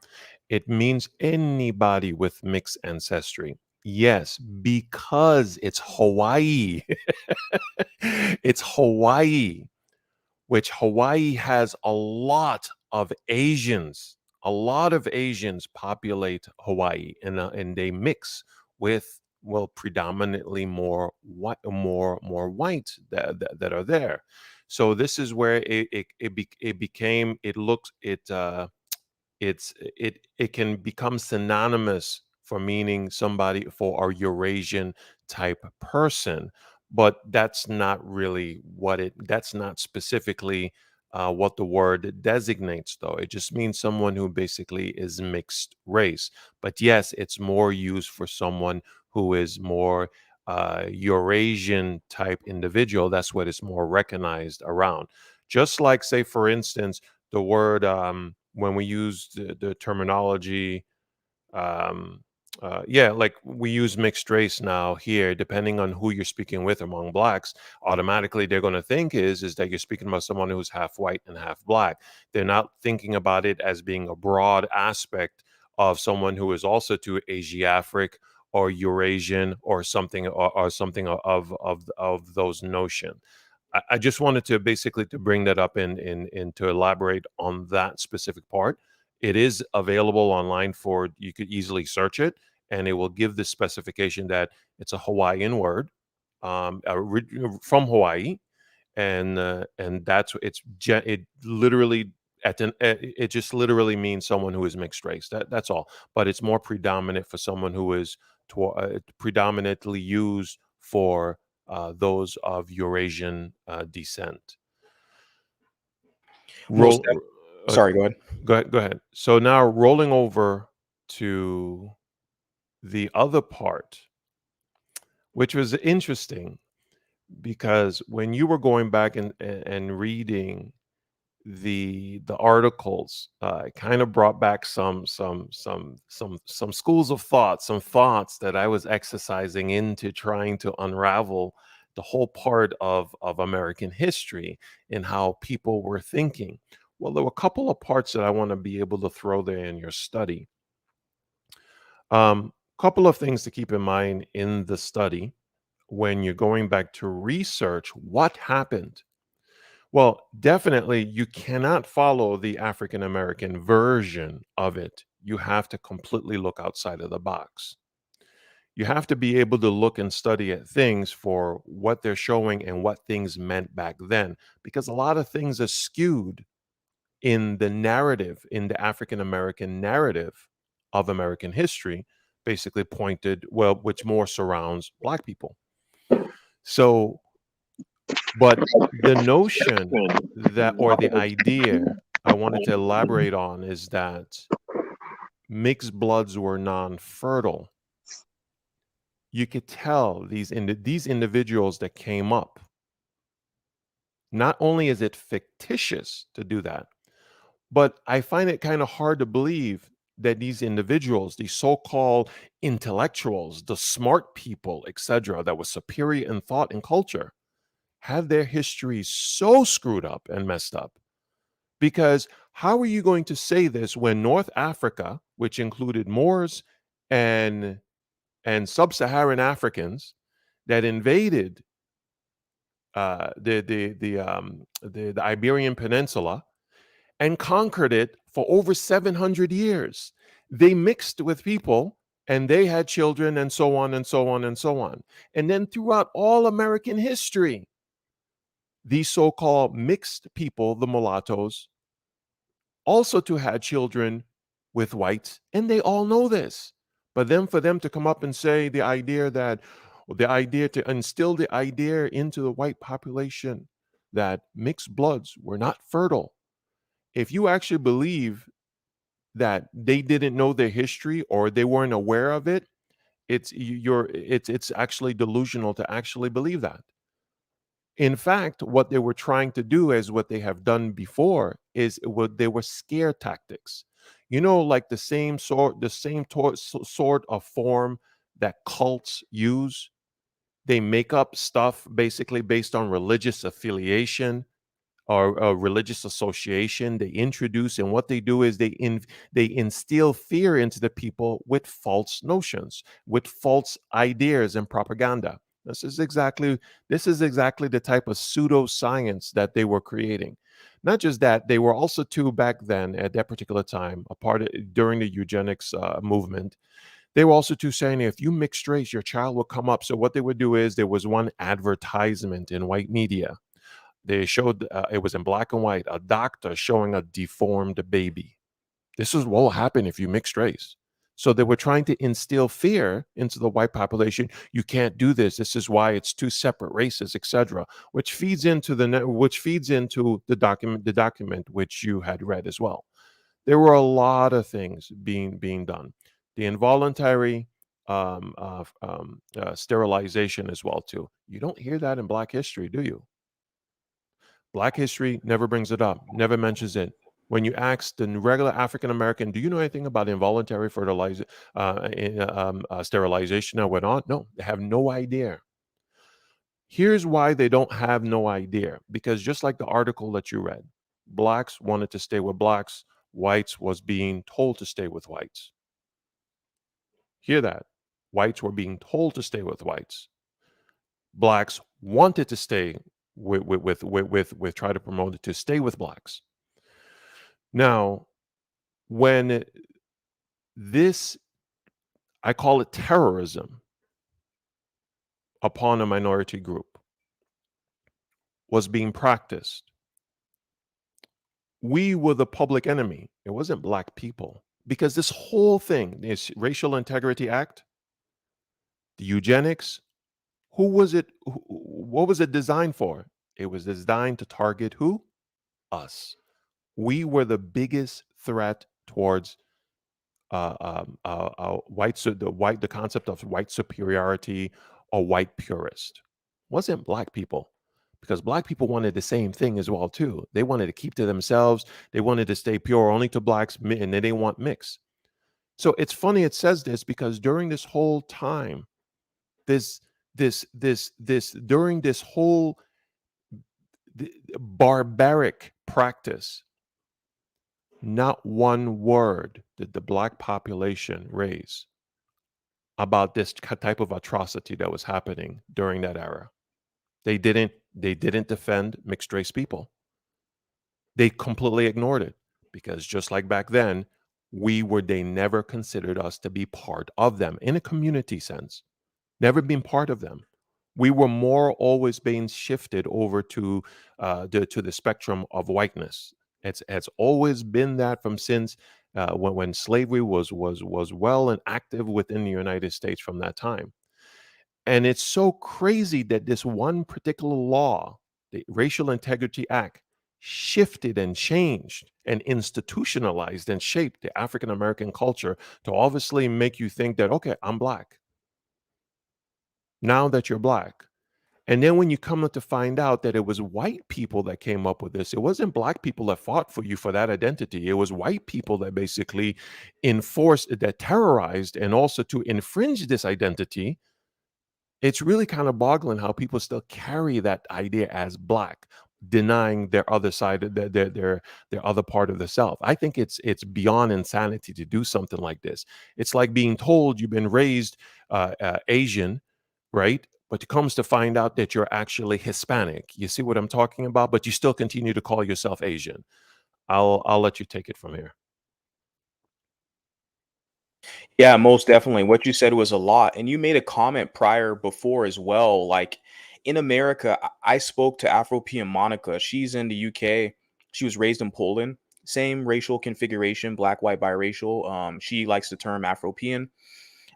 it means anybody with mixed ancestry. Yes, because it's Hawaii. It's Hawaii, which Hawaii has a lot of Asians. A lot of Asians populate Hawaii, and they mix with, well, predominantly more white, more whites that are there. So this is where it became. It looks it. It can become synonymous for meaning somebody, for a Eurasian type person, but that's not really what it. That's not specifically what the word designates, though. It just means someone who basically is mixed race. But yes, it's more used for someone who is more Eurasian type individual. That's what it's more recognized around. Just like, say, for instance, the word when we use the terminology, um, yeah, like we use mixed race now here, depending on who you're speaking with among blacks, automatically they're going to think is that you're speaking about someone who's half white and half black. They're not thinking about it as being a broad aspect of someone who is also to Asiatic or Eurasian or something, or something of those notion. I just wanted to basically to bring that up and to elaborate on that specific part. It is available online for you could easily search it, and it will give the specification that it's a Hawaiian word from Hawaii, and that's it literally it just literally means someone who is mixed race. That's all. But it's more predominant for someone who is predominantly used for those of Eurasian descent. Most Roll. Uh, sorry, go ahead. Go ahead. Go ahead. So now rolling over to the other part, which was interesting because when you were going back and reading the articles, it kind of brought back some schools of thought, some thoughts that I was exercising into trying to unravel the whole part of American history and how people were thinking. Well, there were a couple of parts that I want to be able to throw there in your study. Couple of things to keep in mind in the study when you're going back to research what happened. Well, definitely, you cannot follow the African American version of it. You have to completely look outside of the box. You have to be able to look and study at things for what they're showing and what things meant back then, because a lot of things are skewed in the narrative, in the African American narrative of American history, basically pointed, well, which more surrounds Black people. So, but the notion that, or the idea I wanted to elaborate on is that mixed bloods were non-fertile. You could tell these individuals that came up, not only is it fictitious to do that, but I find it kind of hard to believe that these individuals, these so-called intellectuals, the smart people, etc., that were superior in thought and culture, have their histories so screwed up and messed up. Because how are you going to say this when North Africa, which included Moors and sub-Saharan Africans that invaded the Iberian Peninsula and conquered it for over 700 years? They mixed with people and they had children and so on and so on and so on. And then throughout all American history, these so-called mixed people, the mulattoes, also to had children with whites, and they all know this. But then for them to come up and say the idea to instill the idea into the white population that mixed bloods were not fertile. If you actually believe that they didn't know their history or they weren't aware of it, it's actually delusional to actually believe that. In fact, what they were trying to do, as what they have done before, is what they were scare tactics. You know, like sort of form that cults use. They make up stuff basically based on religious affiliation or a religious association. They introduce, and what they do is they instill fear into the people with false notions, with false ideas and propaganda. This is exactly the type of pseudoscience that they were creating. Not just that, they were also too back then at that particular time, during the eugenics movement. They were also too saying if you mixed race, your child will come up. So what they would do is there was one advertisement in white media. They showed it was in black and white, a doctor showing a deformed baby. This is what will happen if you mixed race. So they were trying to instill fear into the white population. You can't do this. This is why it's two separate races, etc. Which feeds into the document which you had read as well. There were a lot of things being done. The involuntary sterilization as well too. You don't hear that in Black history, do you? Black history never brings it up, never mentions it. When you ask the regular African American, do you know anything about involuntary sterilization that went on? No, they have no idea. Here's why they don't have no idea. Because just like the article that you read, blacks wanted to stay with blacks, whites was being told to stay with whites. Hear that? Whites were being told to stay with whites. Blacks wanted to stay with try to promote it to stay with blacks. Now, when this, I call it terrorism upon a minority group, was being practiced, we were the public enemy. It wasn't black people. Because this whole thing, this Racial Integrity Act, the eugenics, who was it? What was it designed for? It was designed to target who? Us. We were the biggest threat towards the concept of white superiority or white purist. Wasn't black people, because black people wanted the same thing as well too. They wanted to keep to themselves. They wanted to stay pure only to blacks, and they didn't want mix. So it's funny it says this because during this whole time, this during this whole barbaric practice, not one word did the black population raise about this type of atrocity that was happening during that era. They didn't defend mixed race people. They completely ignored it because just like back then, they never considered us to be part of them in a community sense. Never been part of them. We were more always being shifted over to the spectrum of whiteness. It's always been that from since when slavery was well and active within the United States from that time. And it's so crazy that this one particular law, the Racial Integrity Act, shifted and changed and institutionalized and shaped the African American culture to obviously make you think that, okay, I'm black. Now that you're black. And then when you come up to find out that it was white people that came up with this, it wasn't black people that fought for you for that identity. It was white people that basically enforced, that terrorized, and also to infringe this identity. It's really kind of boggling how people still carry that idea as black, denying their other side, their other part of the self. I think it's beyond insanity to do something like this. It's like being told you've been raised Asian, right? But it comes to find out that you're actually Hispanic. You see what I'm talking about? But you still continue to call yourself Asian. I'll let you take it from here. Yeah, most definitely. What you said was a lot. And you made a comment prior before as well. Like in America, I spoke to Afropean Monica. She's in the UK. She was raised in Poland. Same racial configuration, black, white, biracial. She likes the term Afropean.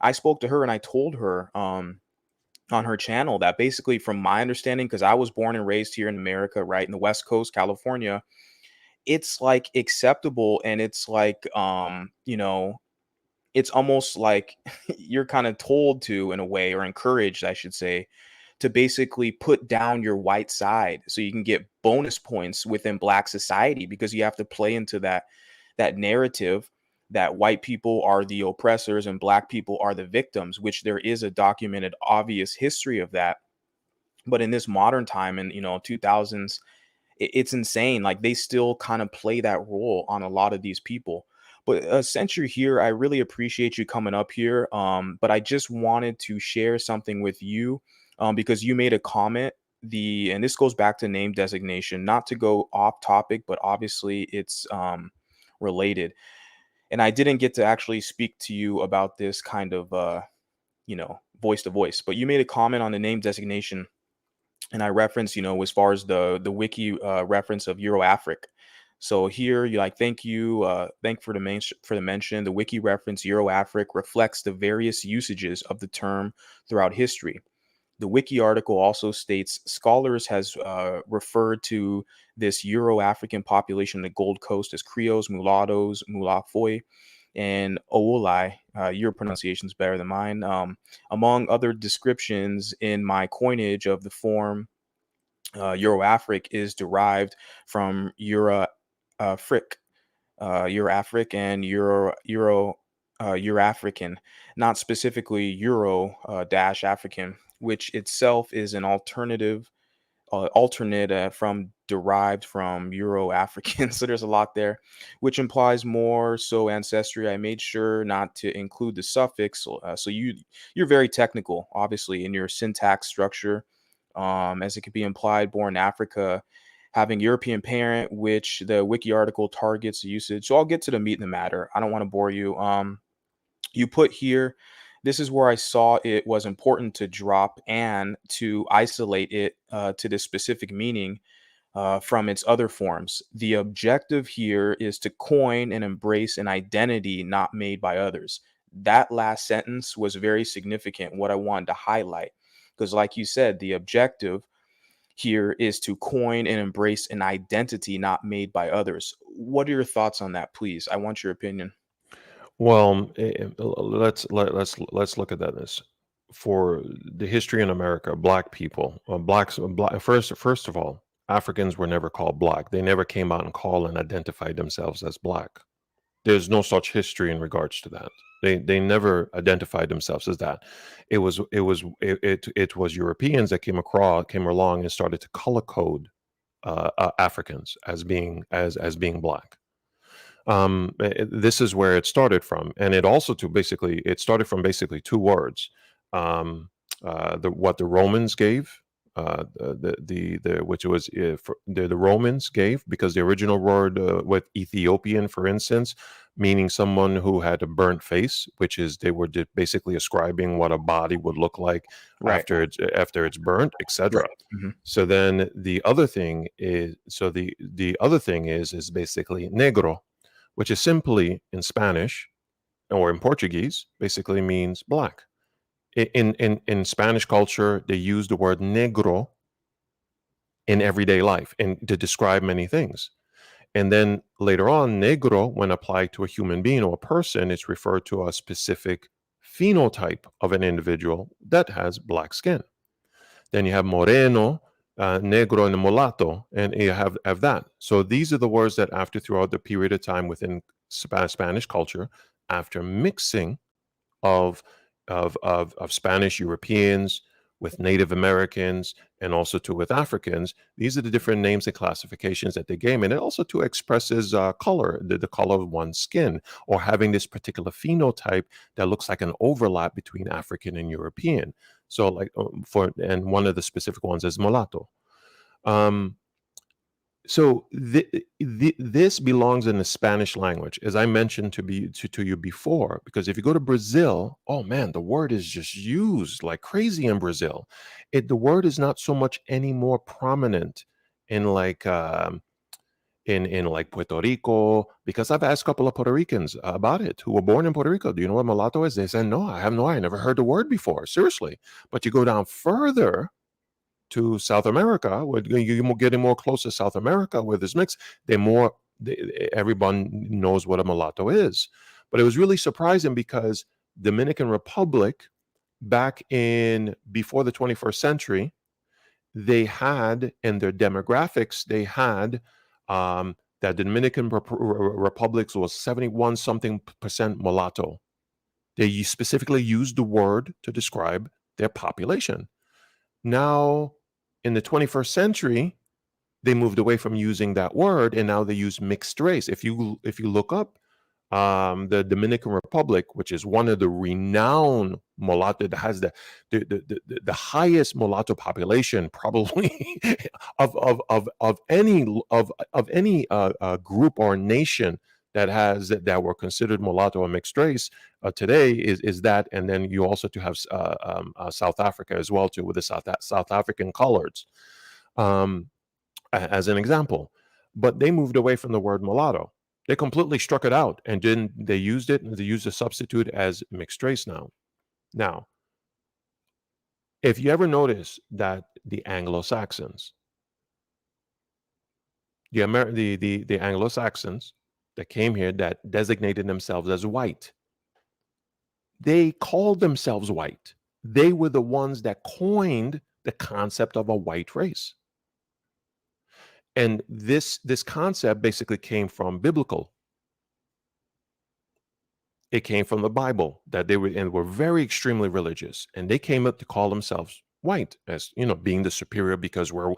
I spoke to her and I told her on her channel that basically, from my understanding, because I was born and raised here in America, right in the West Coast, California, it's like acceptable and it's like it's almost like you're kind of told to, in a way, or encouraged, I should say, to basically put down your white side so you can get bonus points within black society, because you have to play into that narrative that white people are the oppressors and black people are the victims, which there is a documented obvious history of that. But in this modern time, in 2000s, it's insane. Like they still kind of play that role on a lot of these people. But since you're here, I really appreciate you coming up here. But I just wanted to share something with you, because you made a comment. And this goes back to name designation, not to go off topic, but obviously it's related. And I didn't get to actually speak to you about this kind of voice to voice, but you made a comment on the name designation, and I reference, as far as the wiki reference of Euroafric. So here, you like, thank you, thank for the mention. The wiki reference Euroafric reflects the various usages of the term throughout history. The wiki article also states scholars has referred to this Euro-African population in the Gold Coast as Creoles, Mulattoes, Mulafoi, and Oolai. Your pronunciation is better than mine. Among other descriptions in my coinage of the form, Euro-Afric is derived from Euro-Afric, Euro-Afric and Euro-African, not specifically Euro dash African, which itself is an alternate from derived from Euro-African. So there's a lot there, which implies more so ancestry. I made sure not to include the suffix. So you're very technical, obviously, in your syntax structure. as it could be implied, born in Africa, having European parent, which the wiki article targets the usage. So I'll get to the meat in the matter. I don't want to bore you. You put here, this is where I saw it was important to drop and to isolate it to this specific meaning from its other forms. The objective here is to coin and embrace an identity not made by others. That last sentence was very significant, what I wanted to highlight. Because, like you said, the objective here is to coin and embrace an identity not made by others. What are your thoughts on that, please? I want your opinion. Well, let's look at that. This for the history in America, black people, first of all, Africans were never called black. They never came out and called and identified themselves as black. There's no such history in regards to that. They never identified themselves as that. It was Europeans that came along and started to color code Africans as being black. This is where it started from, and it started from basically two words. Um, the what the Romans gave, the which was the Romans gave, because the original word with Ethiopian, for instance, meaning someone who had a burnt face, which is they were basically ascribing what a body would look like Right, after it's burnt, right. etc. Mhm. So then the other thing is basically negro, which is simply in Spanish or in Portuguese, basically means black. In Spanish culture, they use the word negro in everyday life and to describe many things. And then later on, negro, when applied to a human being or a person, it's referred to a specific phenotype of an individual that has black skin. Then you have moreno, negro, and mulatto, and you have that. So these are the words that, after throughout the period of time within Spanish culture, after mixing of of Spanish Europeans with Native Americans and also too with Africans. These are the different names and classifications that they gave, and it also too expresses color, the color of one's skin, or having this particular phenotype that looks like an overlap between African and European. So, like and one of the specific ones is mulatto. Um, so this belongs in the Spanish language, as I mentioned to you before, because if you go to Brazil, oh man, the word is just used like crazy in Brazil. The word is not so much any more prominent in in like Puerto Rico, because I've asked a couple of Puerto Ricans about it who were born in Puerto Rico. Do you know what mulatto is? They said, no, I have no, I never heard the word before. Seriously. But you go down further to South America, where you're getting more close to South America, where there's mix, everyone knows what a mulatto is. But it was really surprising because Dominican Republic, back in before the 21st century, they had in their demographics, they had that the Dominican Republic was 71 something percent mulatto. They specifically used the word to describe their population. Now, in the 21st century, they moved away from using that word, and now they use mixed race. If you look up the Dominican Republic, which is one of the renowned mulatto that has the highest mulatto population, probably of any group or nation that were considered mulatto or mixed race today, is that, and then you also to have South Africa as well too, with the South African coloreds, um, as an example. But they moved away from the word mulatto. They completely struck it out, and didn't they used it? They used a substitute as mixed race now. Now, if you ever notice that the Anglo-Saxons, the Anglo-Saxons that came here that designated themselves as white, they called themselves white. They were the ones that coined the concept of a white race. And this concept basically came from biblical. It came from the Bible, that they were very extremely religious, and they came up to call themselves white, as being the superior, because we're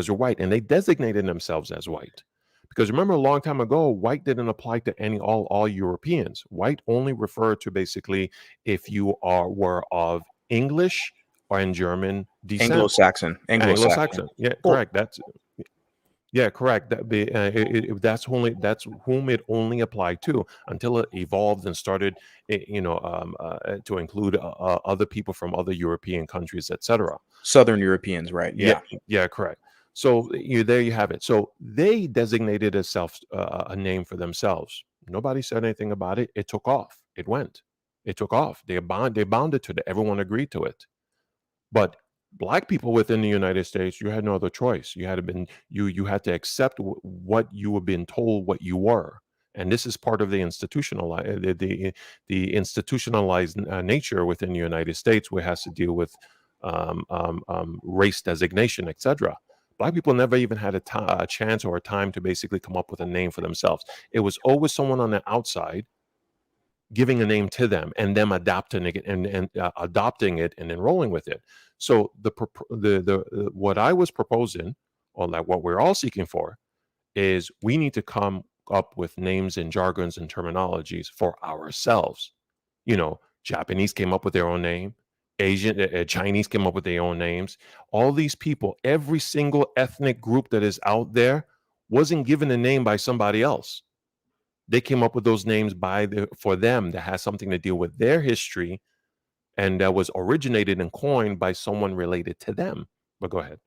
white, and they designated themselves as white. Because remember, a long time ago, white didn't apply to all Europeans. White only referred to basically if you were of English are in German descent. Anglo-Saxon. Anglo-Saxon. Anglo-Saxon. Yeah, Well, correct. That's yeah, correct. That's whom it only applied to until it evolved and started, to include other people from other European countries, etc. Southern Europeans, right? Yeah, Yeah. yeah, correct. So there you have it. So they designated a name for themselves. Nobody said anything about it. It took off. It went. It took off. They bounded to it. Everyone agreed to it. But black people within the United States, you had no other choice. You had to accept what you were being told what you were, and this is part of the institutionalized nature within the United States, where it has to deal with race designation, etc. Black people never even had a chance or a time to basically come up with a name for themselves. It was always someone on the outside giving a name to them and them adapting it and adopting it and enrolling with it. So what I was proposing, or like what we're all seeking for, is we need to come up with names and jargons and terminologies for ourselves. Japanese came up with their own name. Asian, Chinese came up with their own names. All these people, every single ethnic group that is out there, wasn't given a name by somebody else. They came up with those names for them that has something to deal with their history and that was originated and coined by someone related to them. But go ahead.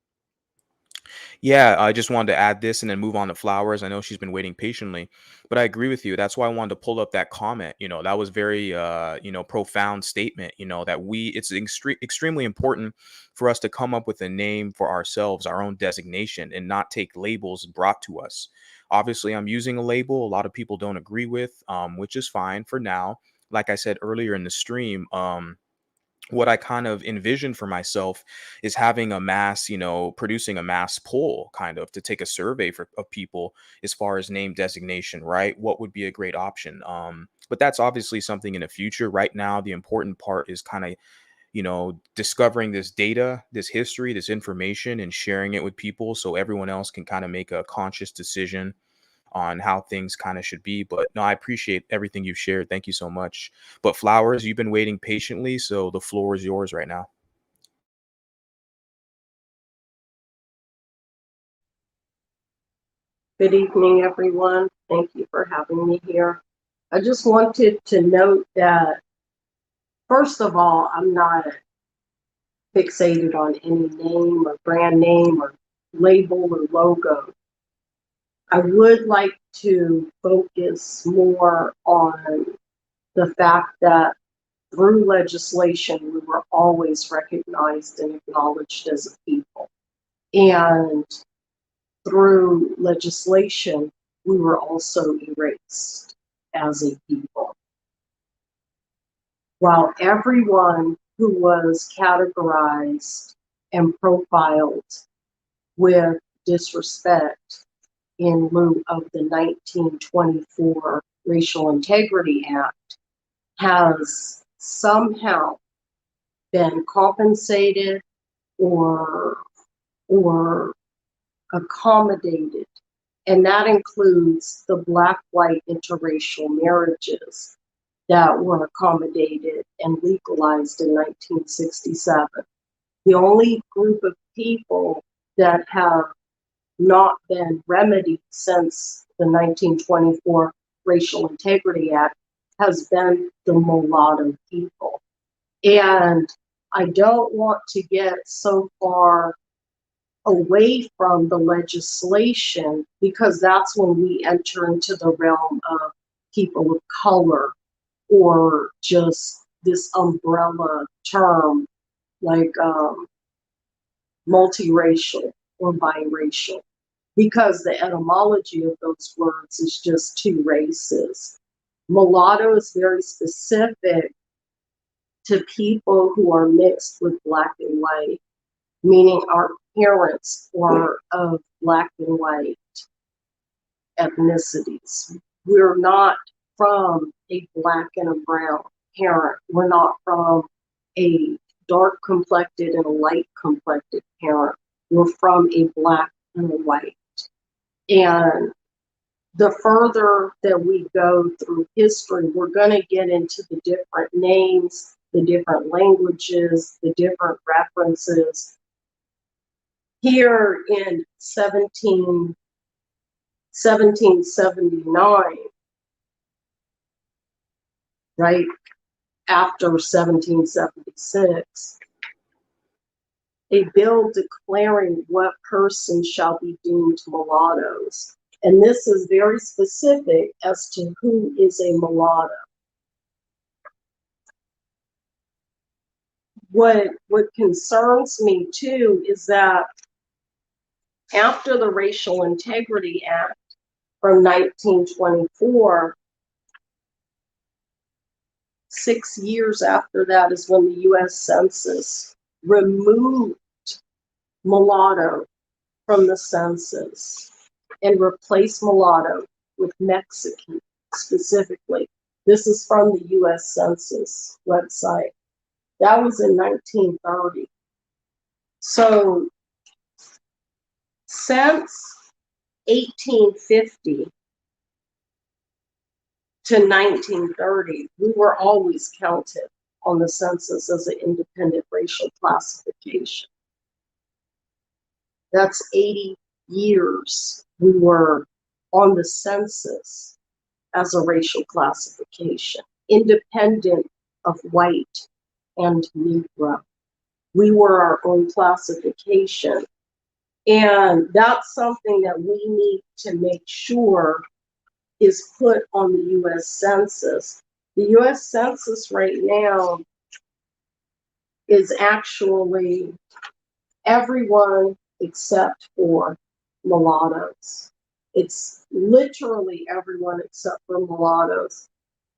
Yeah, I just wanted to add this and then move on to flowers. I know she's been waiting patiently, but I agree with you. That's why I wanted to pull up that comment. That was very profound statement, that it's extremely important for us to come up with a name for ourselves, our own designation, and not take labels brought to us. Obviously, I'm using a label a lot of people don't agree with, which is fine for now. Like I said earlier in the stream, what I kind of envision for myself is having a mass, producing a mass poll kind of to take a survey of people as far as name designation, right? What would be a great option? But that's obviously something in the future. Right now, the important part is kind of, discovering this data, this history, this information, and sharing it with people so everyone else can kind of make a conscious decision on how things kind of should be. But no, I appreciate everything you've shared. Thank you so much. But flowers, you've been waiting patiently, so the floor is yours right now. Good evening, everyone. Thank you for having me here. I just wanted to note that, first of all, I'm not fixated on any name or brand name or label or logo. I would like to focus more on the fact that through legislation, we were always recognized and acknowledged as a people. And through legislation, we were also erased as a people. While everyone who was categorized and profiled with disrespect in lieu of the 1924 Racial Integrity Act has somehow been compensated or or accommodated, and that includes the Black-white interracial marriages that were accommodated and legalized in 1967. The only group of people that have not been remedied since the 1924 Racial Integrity Act has been the mulatto people. And I don't want to get so far away from the legislation, because that's when we enter into the realm of people of color or just this umbrella term like multiracial or biracial, because the etymology of those words is just two races. Mulatto is very specific to people who are mixed with Black and white, meaning our parents are of Black and white ethnicities. We're not from a Black and a brown parent. We're not from a dark complected and a light complected parent. We're from a Black and a white. And the further that we go through history, we're going to get into the different names, the different languages, the different references. Here in 1779, right after 1776, a bill declaring what persons shall be deemed mulattoes. And this is very specific as to who is a mulatto. What concerns me too is that after the Racial Integrity Act from 1924, 6 years after that is when the US Census removed mulatto from the census and replaced mulatto with Mexican specifically. This is from the US Census website. That was in 1930. So since 1850 to 1930, we were always counted on the census as an independent racial classification. That's 80 years we were on the census as a racial classification, independent of white and Negro. We were our own classification. And that's something that we need to make sure is put on the US Census. The US Census right now is actually everyone except for mulattoes. It's literally everyone except for mulattoes.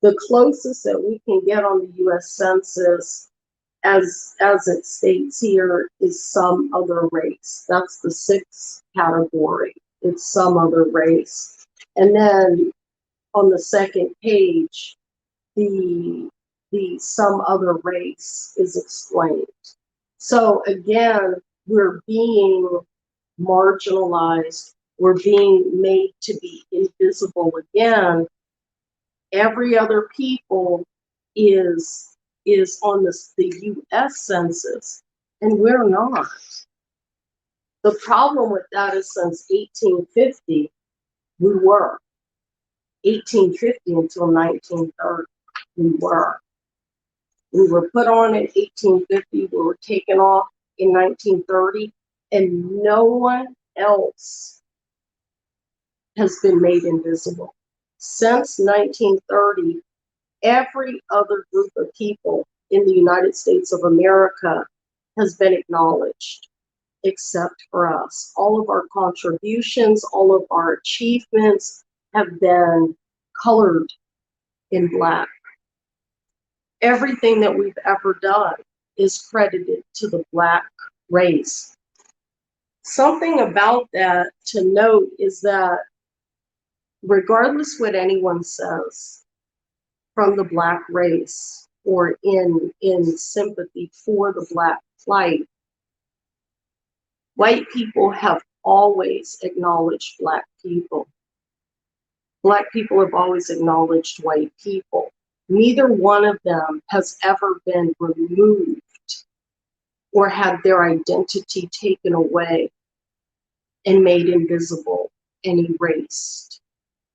The closest that we can get on the US Census, as it states here, is some other race. That's the 6th category. It's some other race. And then on the second page, the some other race is explained. So again, we're being marginalized. We're being made to be invisible again. Every other people is on the US Census, and we're not. The problem with that is since 1850, we were. 1850 until 1930, we were. We were put on in 1850, we were taken off in 1930, and no one else has been made invisible. Since 1930, every other group of people in the United States of America has been acknowledged, except for us. All of our contributions, all of our achievements have been colored in Black. Everything that we've ever done is credited to the Black race. Something about that to note is that regardless what anyone says from the Black race or in sympathy for the Black plight, white people have always acknowledged Black people. Black people have always acknowledged white people. Neither one of them has ever been removed or had their identity taken away and made invisible and erased.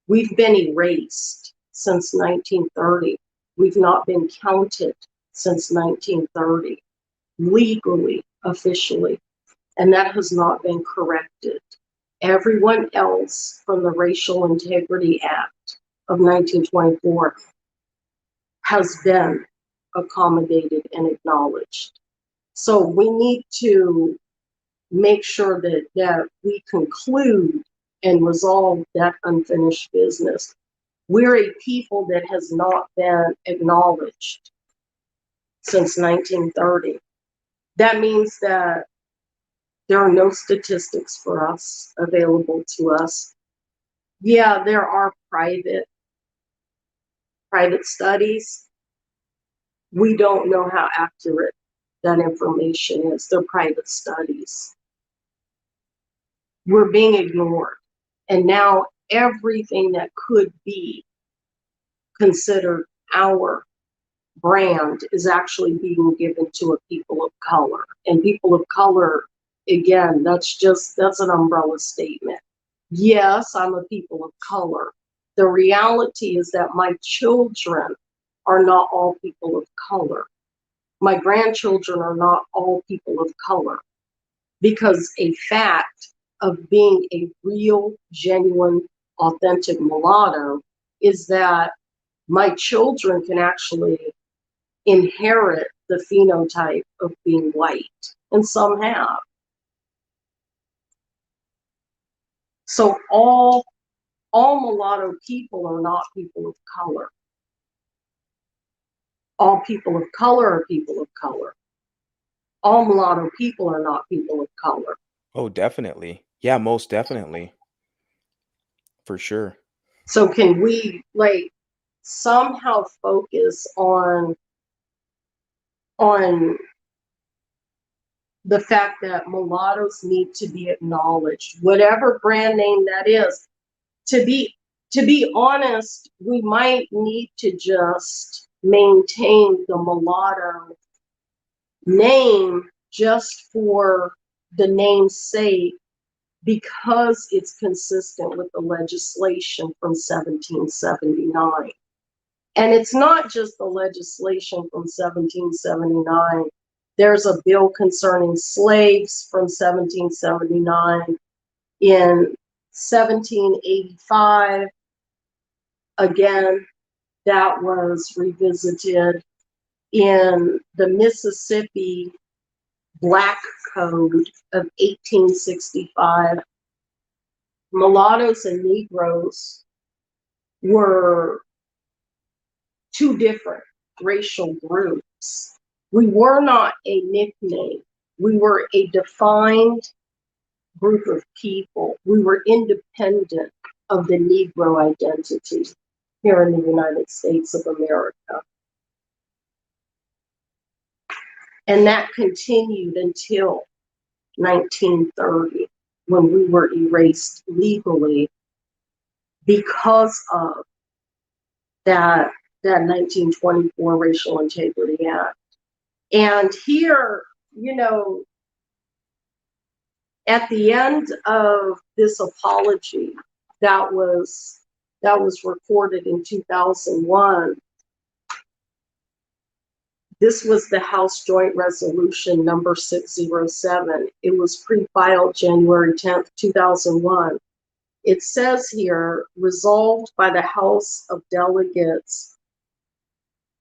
We've been erased since 1930. We've not been counted since 1930, legally, officially, and that has not been corrected. Everyone else from the Racial Integrity Act of 1924 has been accommodated and acknowledged. So we need to make sure that we conclude and resolve that unfinished business. We're a people that has not been acknowledged since 1930. That means that there are no statistics for us available to us. Yeah, there are private studies. We don't know how accurate that information is. They're private studies. We're being ignored. And now everything that could be considered our brand is actually being given to a people of color. And people of color, again, that's an umbrella statement. Yes, I'm a people of color. The reality is that my children are not all people of color. My grandchildren are not all people of color, because a fact of being a real, genuine, authentic mulatto is that my children can actually inherit the phenotype of being white, and some have. So all mulatto people are not people of color. All people of color are people of color. All mulatto people are not people of color. Oh, definitely. Yeah, most definitely. For sure. So can we like somehow focus on the fact that mulattoes need to be acknowledged, whatever brand name that is. To be honest, we might need to just maintain the mulatto name just for the name's sake, because it's consistent with the legislation from 1779. And it's not just the legislation from 1779. There's a bill concerning slaves from 1779. In 1785, again, that was revisited. In the Mississippi Black Code of 1865, mulattoes and Negroes were two different racial groups. We were not a nickname. We were a defined group of people. We were independent of the Negro identity here in the United States of America. And that continued until 1930, when we were erased legally because of that 1924 Racial Integrity Act. And here, you know, at the end of this apology that was recorded in 2001, this was the House Joint Resolution number 607. It was pre-filed January 10th, 2001. It says here, resolved by the House of Delegates,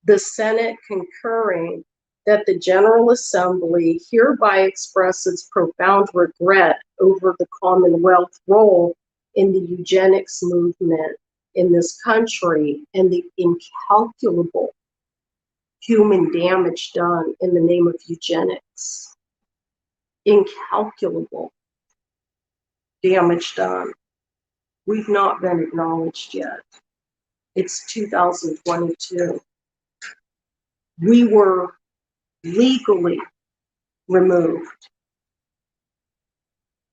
the Senate concurring that the General Assembly hereby expresses profound regret over the Commonwealth role in the eugenics movement in this country and the incalculable human damage done in the name of eugenics. Incalculable damage done. We've not been acknowledged yet. It's 2022. We were legally removed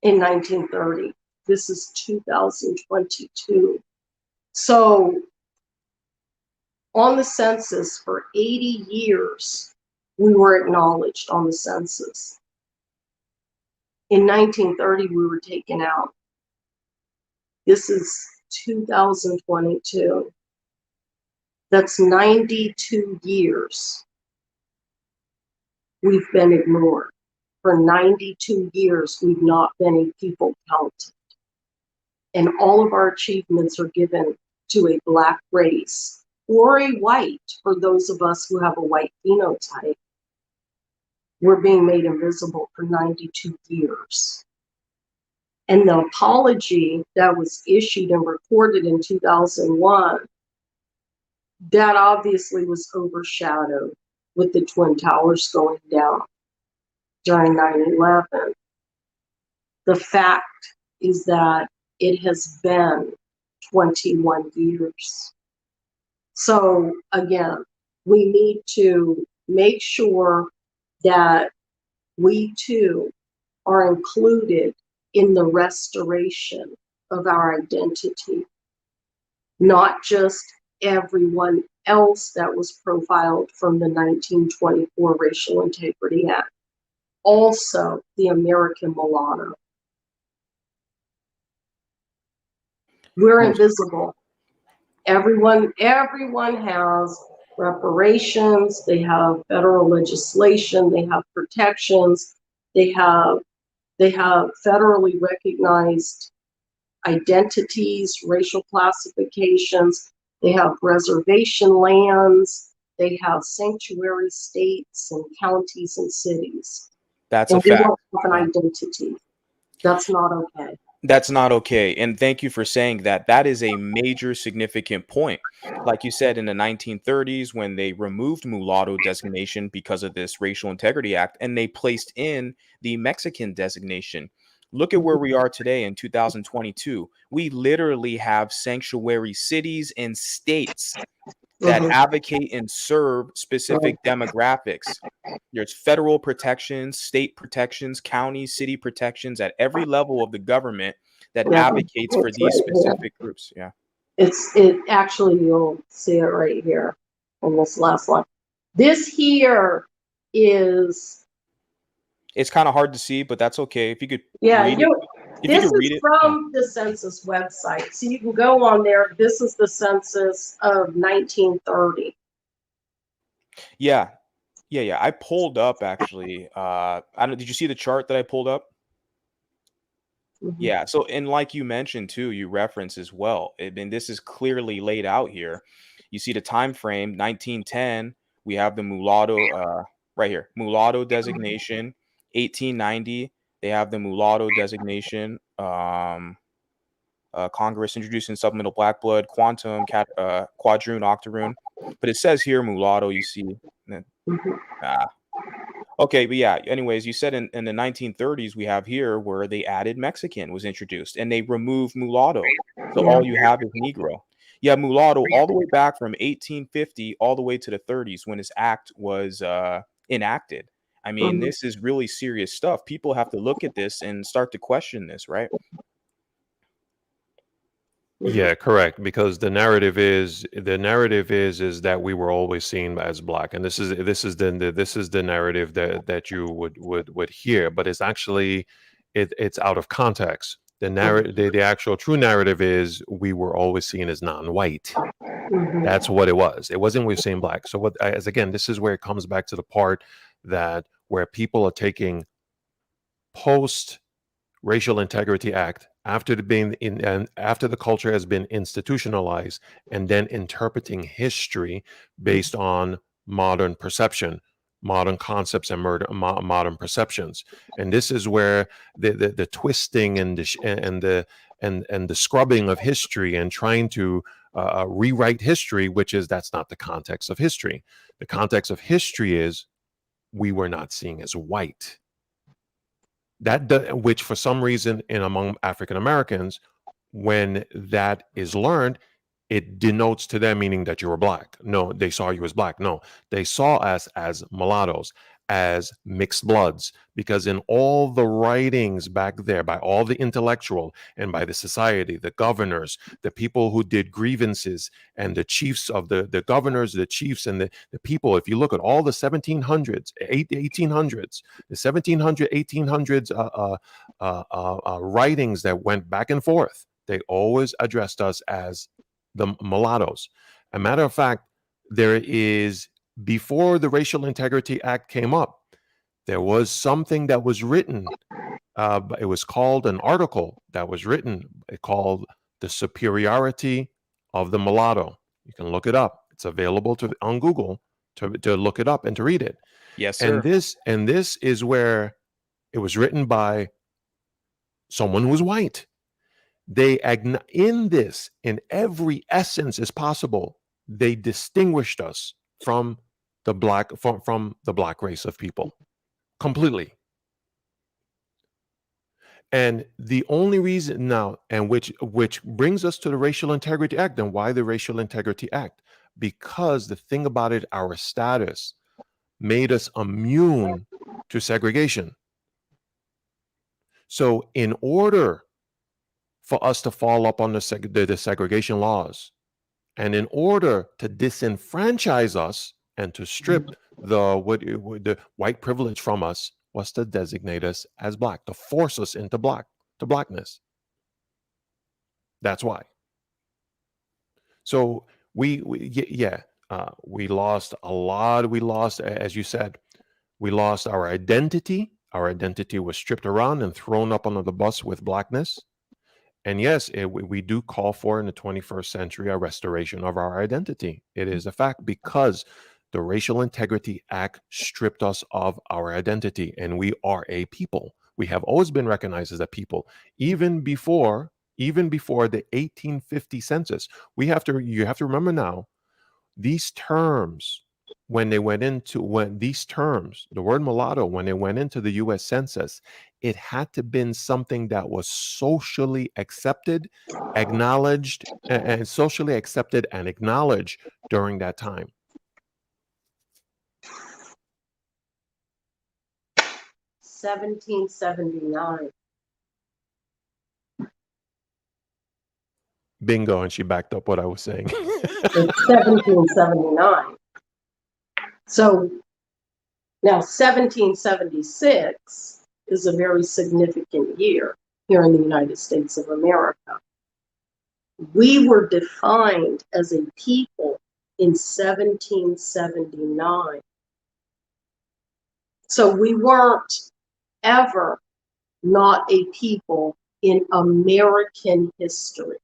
in 1930. This is 2022. So on the census for 80 years, we were acknowledged on the census. In 1930, we were taken out. This is 2022. That's 92 years. We've been ignored. For 92 years, we've not been a people counted. And all of our achievements are given to a Black race or a white, for those of us who have a white phenotype. We're being made invisible for 92 years. And the apology that was issued and recorded in 2001, that obviously was overshadowed with the Twin Towers going down during 9/11. The fact is that it has been 21 years. So again, we need to make sure that we too are included in the restoration of our identity, not just everyone else that was profiled from the 1924 Racial Integrity Act. Also, the American mulatto. We're invisible. Everyone has reparations, they have federal legislation, they have protections, they have federally recognized identities, racial classifications, they have reservation lands, they have sanctuary states and counties and cities. That's a And we fact. don't have an Yeah. identity. That's not okay. That's not okay. And thank you for saying that. That is a major significant point. Like you said, in the 1930s, when they removed mulatto designation because of this Racial Integrity Act, and they placed in the Mexican designation. Look at where we are today in 2022. We literally have sanctuary cities and states that Mhm. advocate and serve specific demographics. There's federal protections, state protections, county, city protections at every level of the government that Yeah, advocates for it's these right here. specific groups. Yeah. It actually, you'll see it right here on this last line. This here is, It's kind of hard to see, but that's okay. If you could yeah, read it. If you this could read is it. Yeah. from the census website. So you can go on there. This is the census of 1930. Yeah. Yeah. Yeah. I pulled up actually. I don't did you see the chart that I pulled up? Mhm. Yeah. So, and like you mentioned too, you reference as well. And this is clearly laid out here. You see the time frame, 1910. We have the mulatto right here, mulatto designation. 1890, they have the mulatto designation. Congress introducing supplemental black blood, quantum, quadroon, octoroon. But it says here mulatto. You see, Mhm. uh, okay, but yeah, anyways, you said in the 1930s, we have here where they added Mexican was introduced and they removed mulatto. So Yeah. all you have is Negro. You have mulatto all the way back from 1850 all the way to the 30s when this act was enacted. I mean, Mhm. this is really serious stuff. People have to look at this and start to question this, right? Mhm. Yeah, correct. Because the narrative is that we were always seen as black, and this is the narrative that you would hear, but it's actually it's out of context. The narrative, the actual true narrative is we were always seen as non-white. Mhm. That's what it was. It wasn't we've seen black. So what as again, this is where it comes back to the part that where people are taking post Racial Integrity Act after the being in and after the culture has been institutionalized and then interpreting history based on modern perception, modern concepts and modern perceptions. And this is where the twisting and the scrubbing of history and trying to rewrite history, which is that's not the context of history. The context of history is we were not seen as white, which for some reason in among African Americans, when that is learned, it denotes to them meaning that you were black. No, they saw you as black. No, they saw us as mulattoes, as mixed bloods, because in all the writings back there by all the intellectual and by the society, the governors, the people who did grievances, and the chiefs of the governors, the chiefs, and the people, if you look at all the 1700s, 1800s, the 1700, 1800s writings that went back and forth, they always addressed us as the mulattoes. A matter of fact, there is, before the Racial Integrity Act came up, there was something that was written. It was called an article that was written called "The Superiority of the Mulatto." You can look it up. It's available on Google to look it up and to read it. Yes, And sir. this is where it was written by someone who was white. In this, in every essence as possible, they distinguished us from from the black race of people completely. And the only reason now, and which brings us to the Racial Integrity Act. And why the Racial Integrity Act? Because the thing about it, our status made us immune to segregation. So in order for us to fall up on the segregation laws, And in order to disenfranchise us and to strip the white privilege from us, was to designate us as black, to force us into blackness. That's why. So we lost a lot. We lost, as you said, we lost our identity. Our identity was stripped around and thrown up under the bus with blackness. And yes, we do call for in the 21st century a restoration of our identity. It is a fact, because the Racial Integrity Act stripped us of our identity, and we are a people. We have always been recognized as a people, even before the 1850 census. You have to remember now, these terms, the word mulatto, when it went into the US Census, it had to been something that was socially accepted, acknowledged, and socially accepted and acknowledged during that time. 1779. Bingo, and she backed up what I was saying. It's 1779. So now 1776 is a very significant year here in the United States of America. We were defined as a people in 1779. So we weren't ever not a people in American history.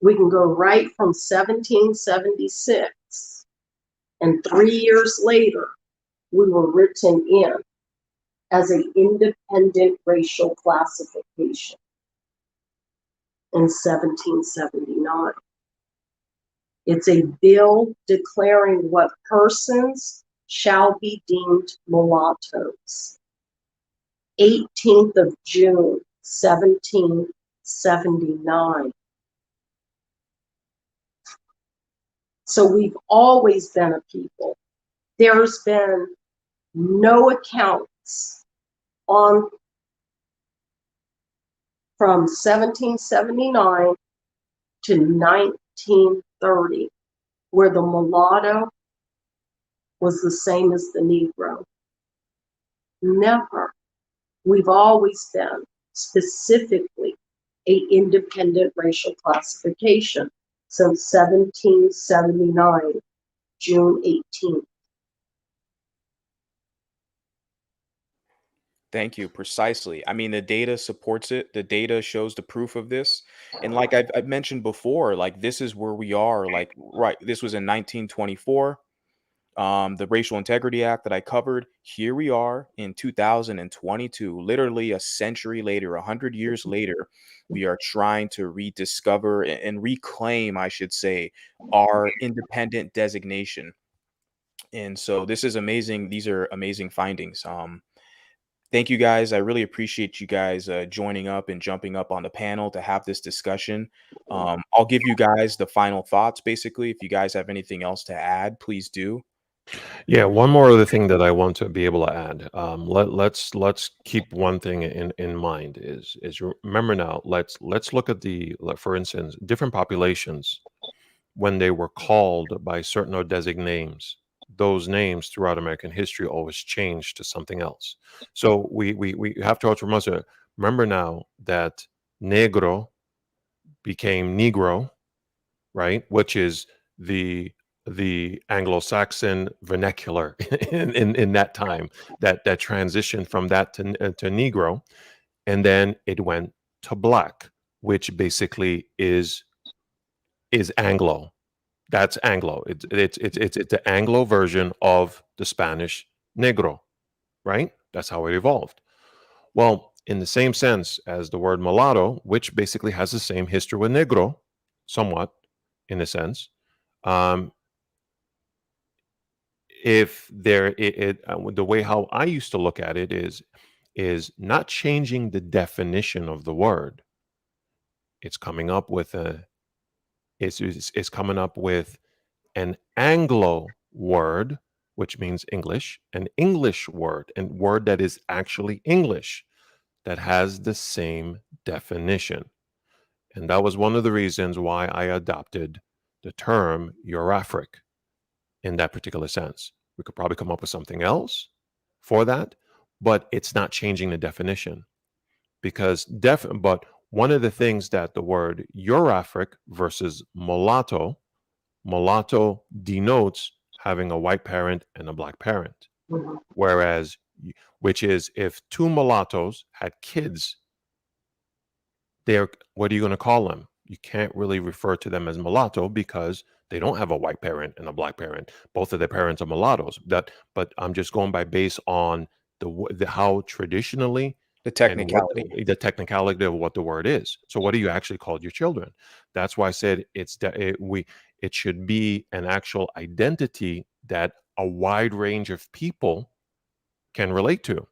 We can go right from 1776, and 3 years later, we were written in as an independent racial classification in 1779. It's a bill declaring what persons shall be deemed mulattoes. 18th of June, 1779. So we've always been a people. There's been no accounts on from 1779 to 1930 where the mulatto was the same as the Negro. Never. We've always been specifically an independent racial classification since 1779, June 18th. Thank you. Precisely. I mean, the data supports it. The data shows the proof of this. And like I've mentioned before, like this is where we are. Like, right, this was in 1924. The Racial Integrity Act that I covered. Here we are in 2022, literally a century later, 100 years later. We are trying to rediscover and reclaim, I should say, our independent designation. And so this is amazing. These are amazing findings. Thank you guys. I really appreciate you guys joining up and jumping up on the panel to have this discussion. I'll give you guys the final thoughts, basically. If you guys have anything else to add, please do. Yeah, one more other thing that I want to be able to add. Let's keep one thing in mind is remember now. Let's look at for instance, different populations when they were called by certain or designated names. Those names throughout American history always changed to something else. So we have to also remember now that negro became negro, right? Which is the Anglo-Saxon vernacular in that time, that transitioned from that to Negro, and then it went to Black, which basically is Anglo. That's Anglo. It's the Anglo version of the Spanish Negro, right? That's how it evolved. Well, in the same sense as the word mulatto, which basically has the same history with Negro, somewhat, in a sense. If there the way how I used to look at it is not changing the definition of the word. It's coming up with it's coming up with an Anglo word, which means English, an English word, and word that is actually English, that has the same definition. And that was one of the reasons why I adopted the term Eurafric in that particular sense. We could probably come up with something else for that, but it's not changing the definition because but one of the things that the word Eurafric versus mulatto denotes having a white parent and a black parent. Mhm. Whereas, which is if two mulattoes had kids, they're, what are you going to call them? You can't really refer to them as mulatto because they don't have a white parent and a black parent. Both of their parents are mulattoes. But I'm just going by based on the how traditionally The and what technicality. the technicality of what the word is. So what do you actually call your children? That's why I said it should be an actual identity that a wide range of people can relate to.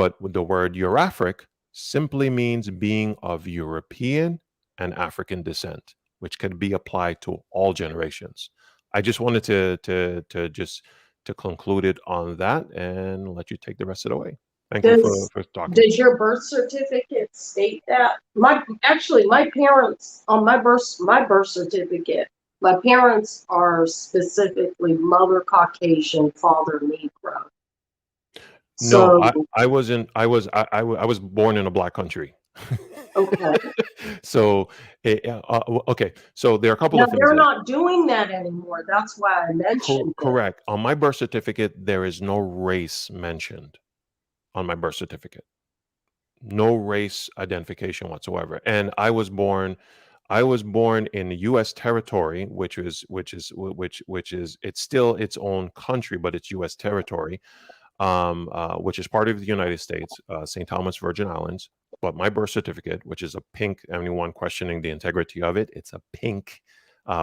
But with the word Eurafric simply means being of European and African descent, which could be applied to all generations. I just wanted to just to conclude it on that and let you take the rest of the way. Thank you Does for talking. does your birth certificate state that? My parents on my birth certificate, my parents are specifically mother Caucasian, father Negro. No, So I wasn't. I was born in a black country. okay. So, okay. So there are a couple Now of things they're there. not doing that anymore. That's why I mentioned it. Correct. On my birth certificate, there is no race mentioned on my birth certificate. No race identification whatsoever. And I was born in the U.S. territory, which is it's still its own country, but it's U.S. territory, which is part of the United States, St. Thomas Virgin Islands. But my birth certificate, which is a pink, anyone questioning the integrity of it, it's a pink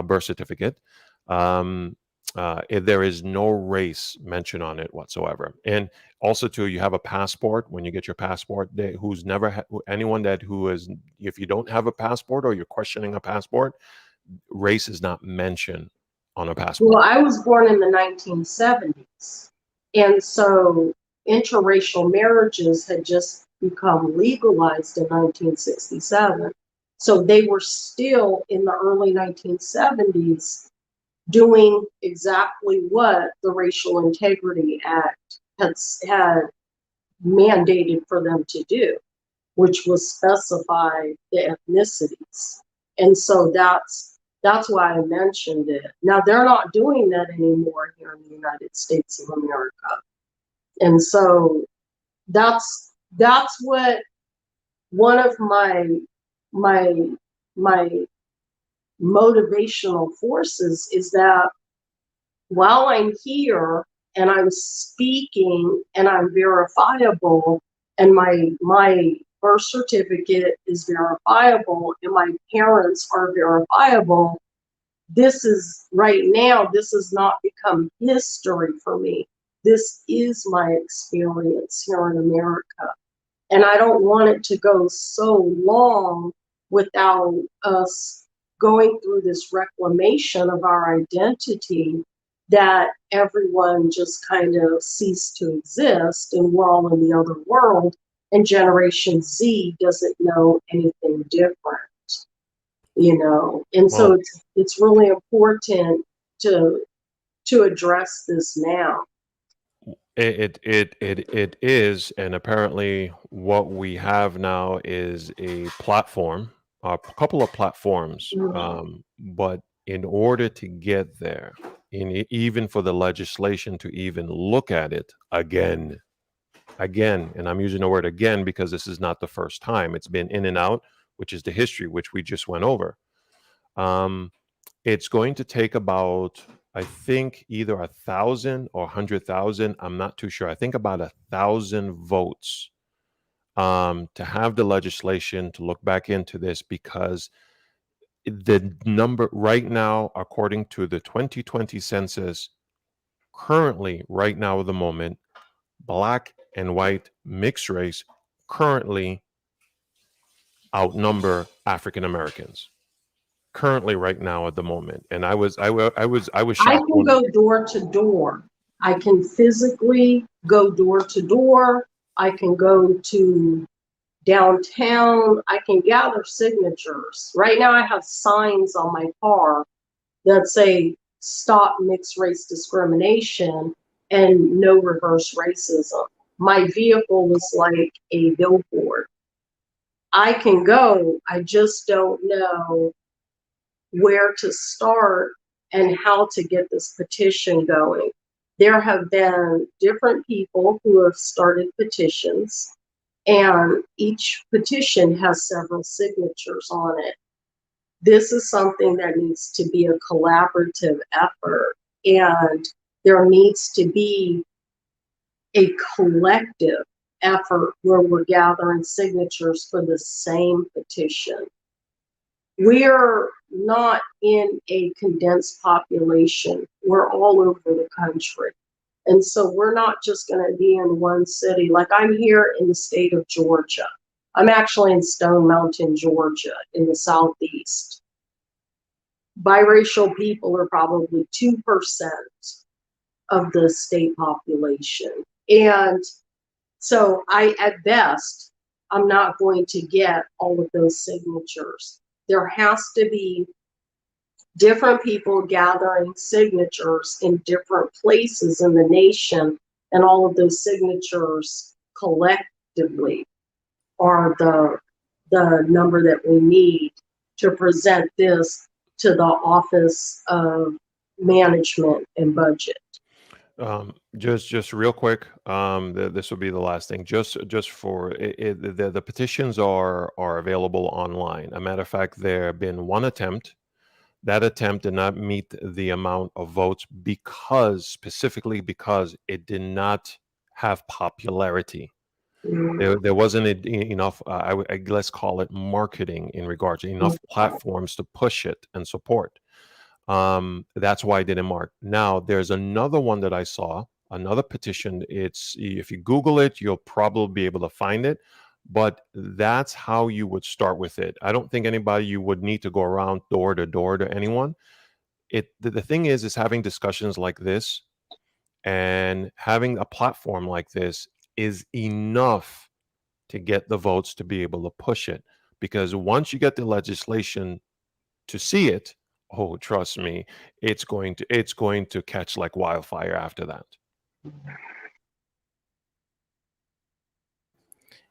birth certificate. There is no race mentioned on it whatsoever. And also, too, you have a passport. When you get your passport, who's never anyone that who is, if you don't have a passport or you're questioning a passport, race is not mentioned on a passport. Well, I was born in the 1970s, and so interracial marriages had just become legalized in 1967. So they were still in the early 1970s doing exactly what the Racial Integrity Act had mandated for them to do, which was specify the ethnicities. And so that's why I mentioned it. Now they're not doing that anymore here in the United States of America. And so that's what one of my my motivational forces is, that while I'm here and I'm speaking and I'm verifiable and my birth certificate is verifiable and my parents are verifiable, this is right now, this has not become history for me. This is my experience here in America. And I don't want it to go so long without us going through this reclamation of our identity that everyone just kind of ceased to exist and we're all in the other world, and Generation Z doesn't know anything different, And so Well, it's really important to address this now. it is, and apparently what we have now is a platform, a couple of platforms. But in order to get there, even for the legislation to even look at it again, and I'm using the word again because this is not the first time. It's been in and out, which is the history which we just went over. It's going to take about, I think, either 1,000 or 100,000. I'm not too sure. I think about 1,000 votes to have the legislation to look back into this, because the number right now, according to the 2020 census, currently, right now, at the moment, black and white mixed race currently outnumber African Americans. Currently, right now, at the moment, and I was I shocked can go door to door. I can physically go door to door. I can go to downtown. I can gather signatures. Right now, I have signs on my car that say stop mixed race discrimination and no reverse racism. My vehicle is like a billboard. I can go, I just don't know where to start and how to get this petition going. There have been different people who have started petitions, and each petition has several signatures on it. This is something that needs to be a collaborative effort, and there needs to be a collective effort where we're gathering signatures for the same petition. We're not in a condensed population. We're all over the country. And so we're not just going to be in one city. Like, I'm here in the state of Georgia. I'm actually in Stone Mountain, Georgia, in the southeast. Biracial people are probably 2% of the state population. And so at best, I'm not going to get all of those signatures. There has to be different people gathering signatures in different places in the nation, and all of those signatures collectively are the number that we need to present this to the Office of Management and Budget. Just real quick, this will be the last thing. Just for the petitions are available online. A matter of fact, there have been one attempt. That attempt did not meet the amount of votes specifically because it did not have popularity. There wasn't enough, let's call it marketing in regards to enough platforms to push it and support. That's why I didn't mark. Now, there's another one that I saw, another petition. If you Google it, you'll probably be able to find it. But that's how you would start with it. I don't think you would need to go around door to door to anyone. The thing is having discussions like this and having a platform like this is enough to get the votes to be able to push it. Because once you get the legislation to see it, oh, trust me, it's going to catch like wildfire after that.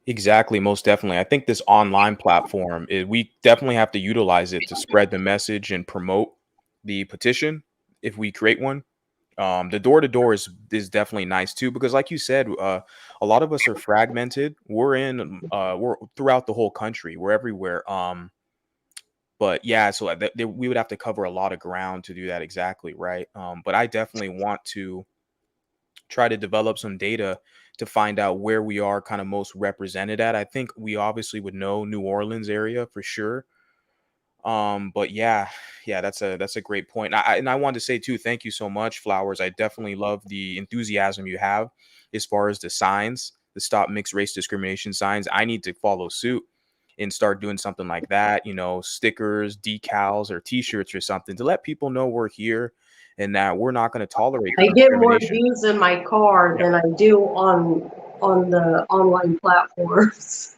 Exactly, most definitely. I think this online platform, we definitely have to utilize it to spread the message and promote the petition if we create one. The door to door is definitely nice too, because like you said, a lot of us are fragmented. We're throughout the whole country. We're everywhere. But yeah, so we would have to cover a lot of ground to do that exactly, right? But I definitely want to try to develop some data to find out where we are kind of most represented at. I think we obviously would know New Orleans area for sure. But yeah, that's a great point. And I wanted to say too, thank you so much, Flowers. I definitely love the enthusiasm you have as far as the signs, the stop mixed race discrimination signs. I need to follow suit and start doing something like that, stickers, decals, or t-shirts or something to let people know we're here and that we're not going to tolerate the I get more discrimination. views in my car than I do on the online platforms.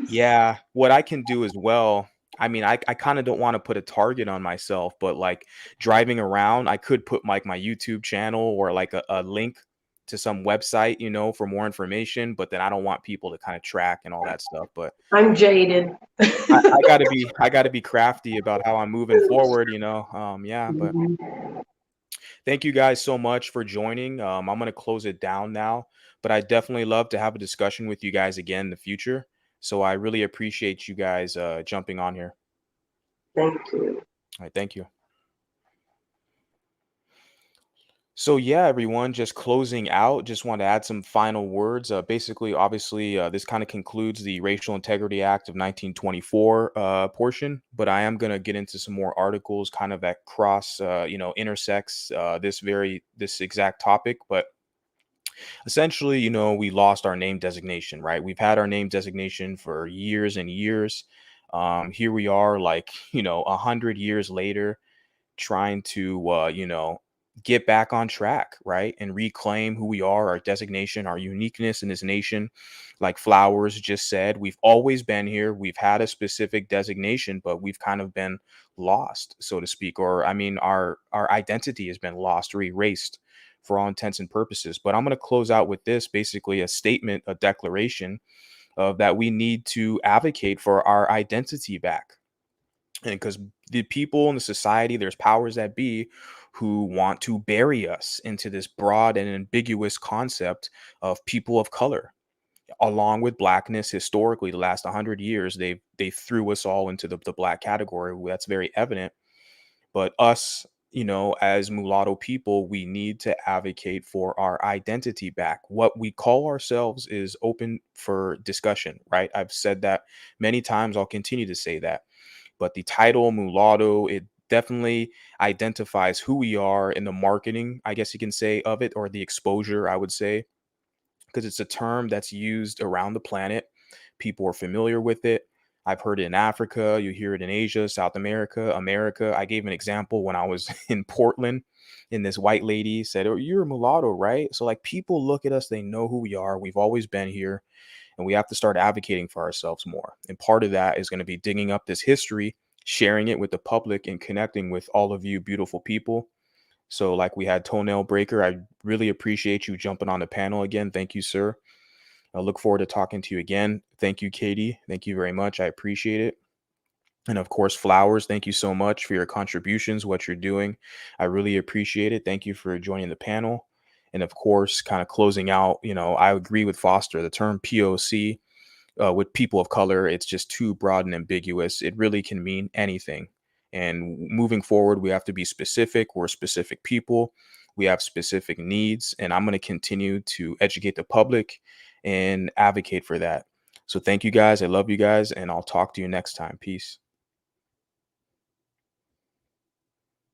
Yeah, what I can do as well. I mean, I kind of don't want to put a target on myself, but like driving around, I could put like my YouTube channel or like a link to some website, for more information. But then I don't want people to kind of track and all that stuff. But I'm jaded. I gotta be crafty about how I'm moving forward. Yeah. But thank you guys so much for joining. I'm gonna close it down now, but I definitely love to have a discussion with you guys again in the future. So I really appreciate you guys jumping on here. Thank you. All right, thank you. So yeah, everyone, just closing out, just want to add some final words. Basically, obviously, this kind of concludes the Racial Integrity Act of 1924 portion, but I am going to get into some more articles kind of that cross, intersects this exact topic. But essentially, we lost our name designation, right? We've had our name designation for years and years. Here we are, like, 100 years later, trying to, get back on track, right? And reclaim who we are, our designation, our uniqueness in this nation. Like Flowers just said, we've always been here. We've had a specific designation, but we've kind of been lost, so to speak. Or I mean, our identity has been lost or erased for all intents and purposes. But I'm going to close out with this, basically a statement, a declaration of that we need to advocate for our identity back. And because the people in the society, there's powers that be who want to bury us into this broad and ambiguous concept of people of color, along with blackness. Historically, the last 100 years, they threw us all into the black category. That's very evident. But us, as mulatto people, we need to advocate for our identity back. What we call ourselves is open for discussion, right? I've said that many times. I'll continue to say that. But the title mulatto, it definitely identifies who we are in the marketing, I guess you can say, of it, or the exposure, I would say, because it's a term that's used around the planet. People are familiar with it. I've heard it in Africa. You hear it in Asia, South America, America. I gave an example when I was in Portland, and this white lady said, "Oh, you're a mulatto, right?" So like people look at us, they know who we are. We've always been here, and we have to start advocating for ourselves more. And part of that is going to be digging up this history, sharing it with the public, and connecting with all of you beautiful people. So, like we had Toenail Breaker, I really appreciate you jumping on the panel again. Thank you, sir. I look forward to talking to you again. Thank you, Katie. Thank you very much. I appreciate it. And of course, Flowers, thank you so much for your contributions, what you're doing. I really appreciate it. Thank you for joining the panel. And of course, kind of closing out, I agree with Foster. The term POC with people of color, it's just too broad and ambiguous. It really can mean anything. And moving forward, we have to be specific. We're specific people. We have specific needs. And I'm going to continue to educate the public and advocate for that. So thank you guys. I love you guys. And I'll talk to you next time. Peace.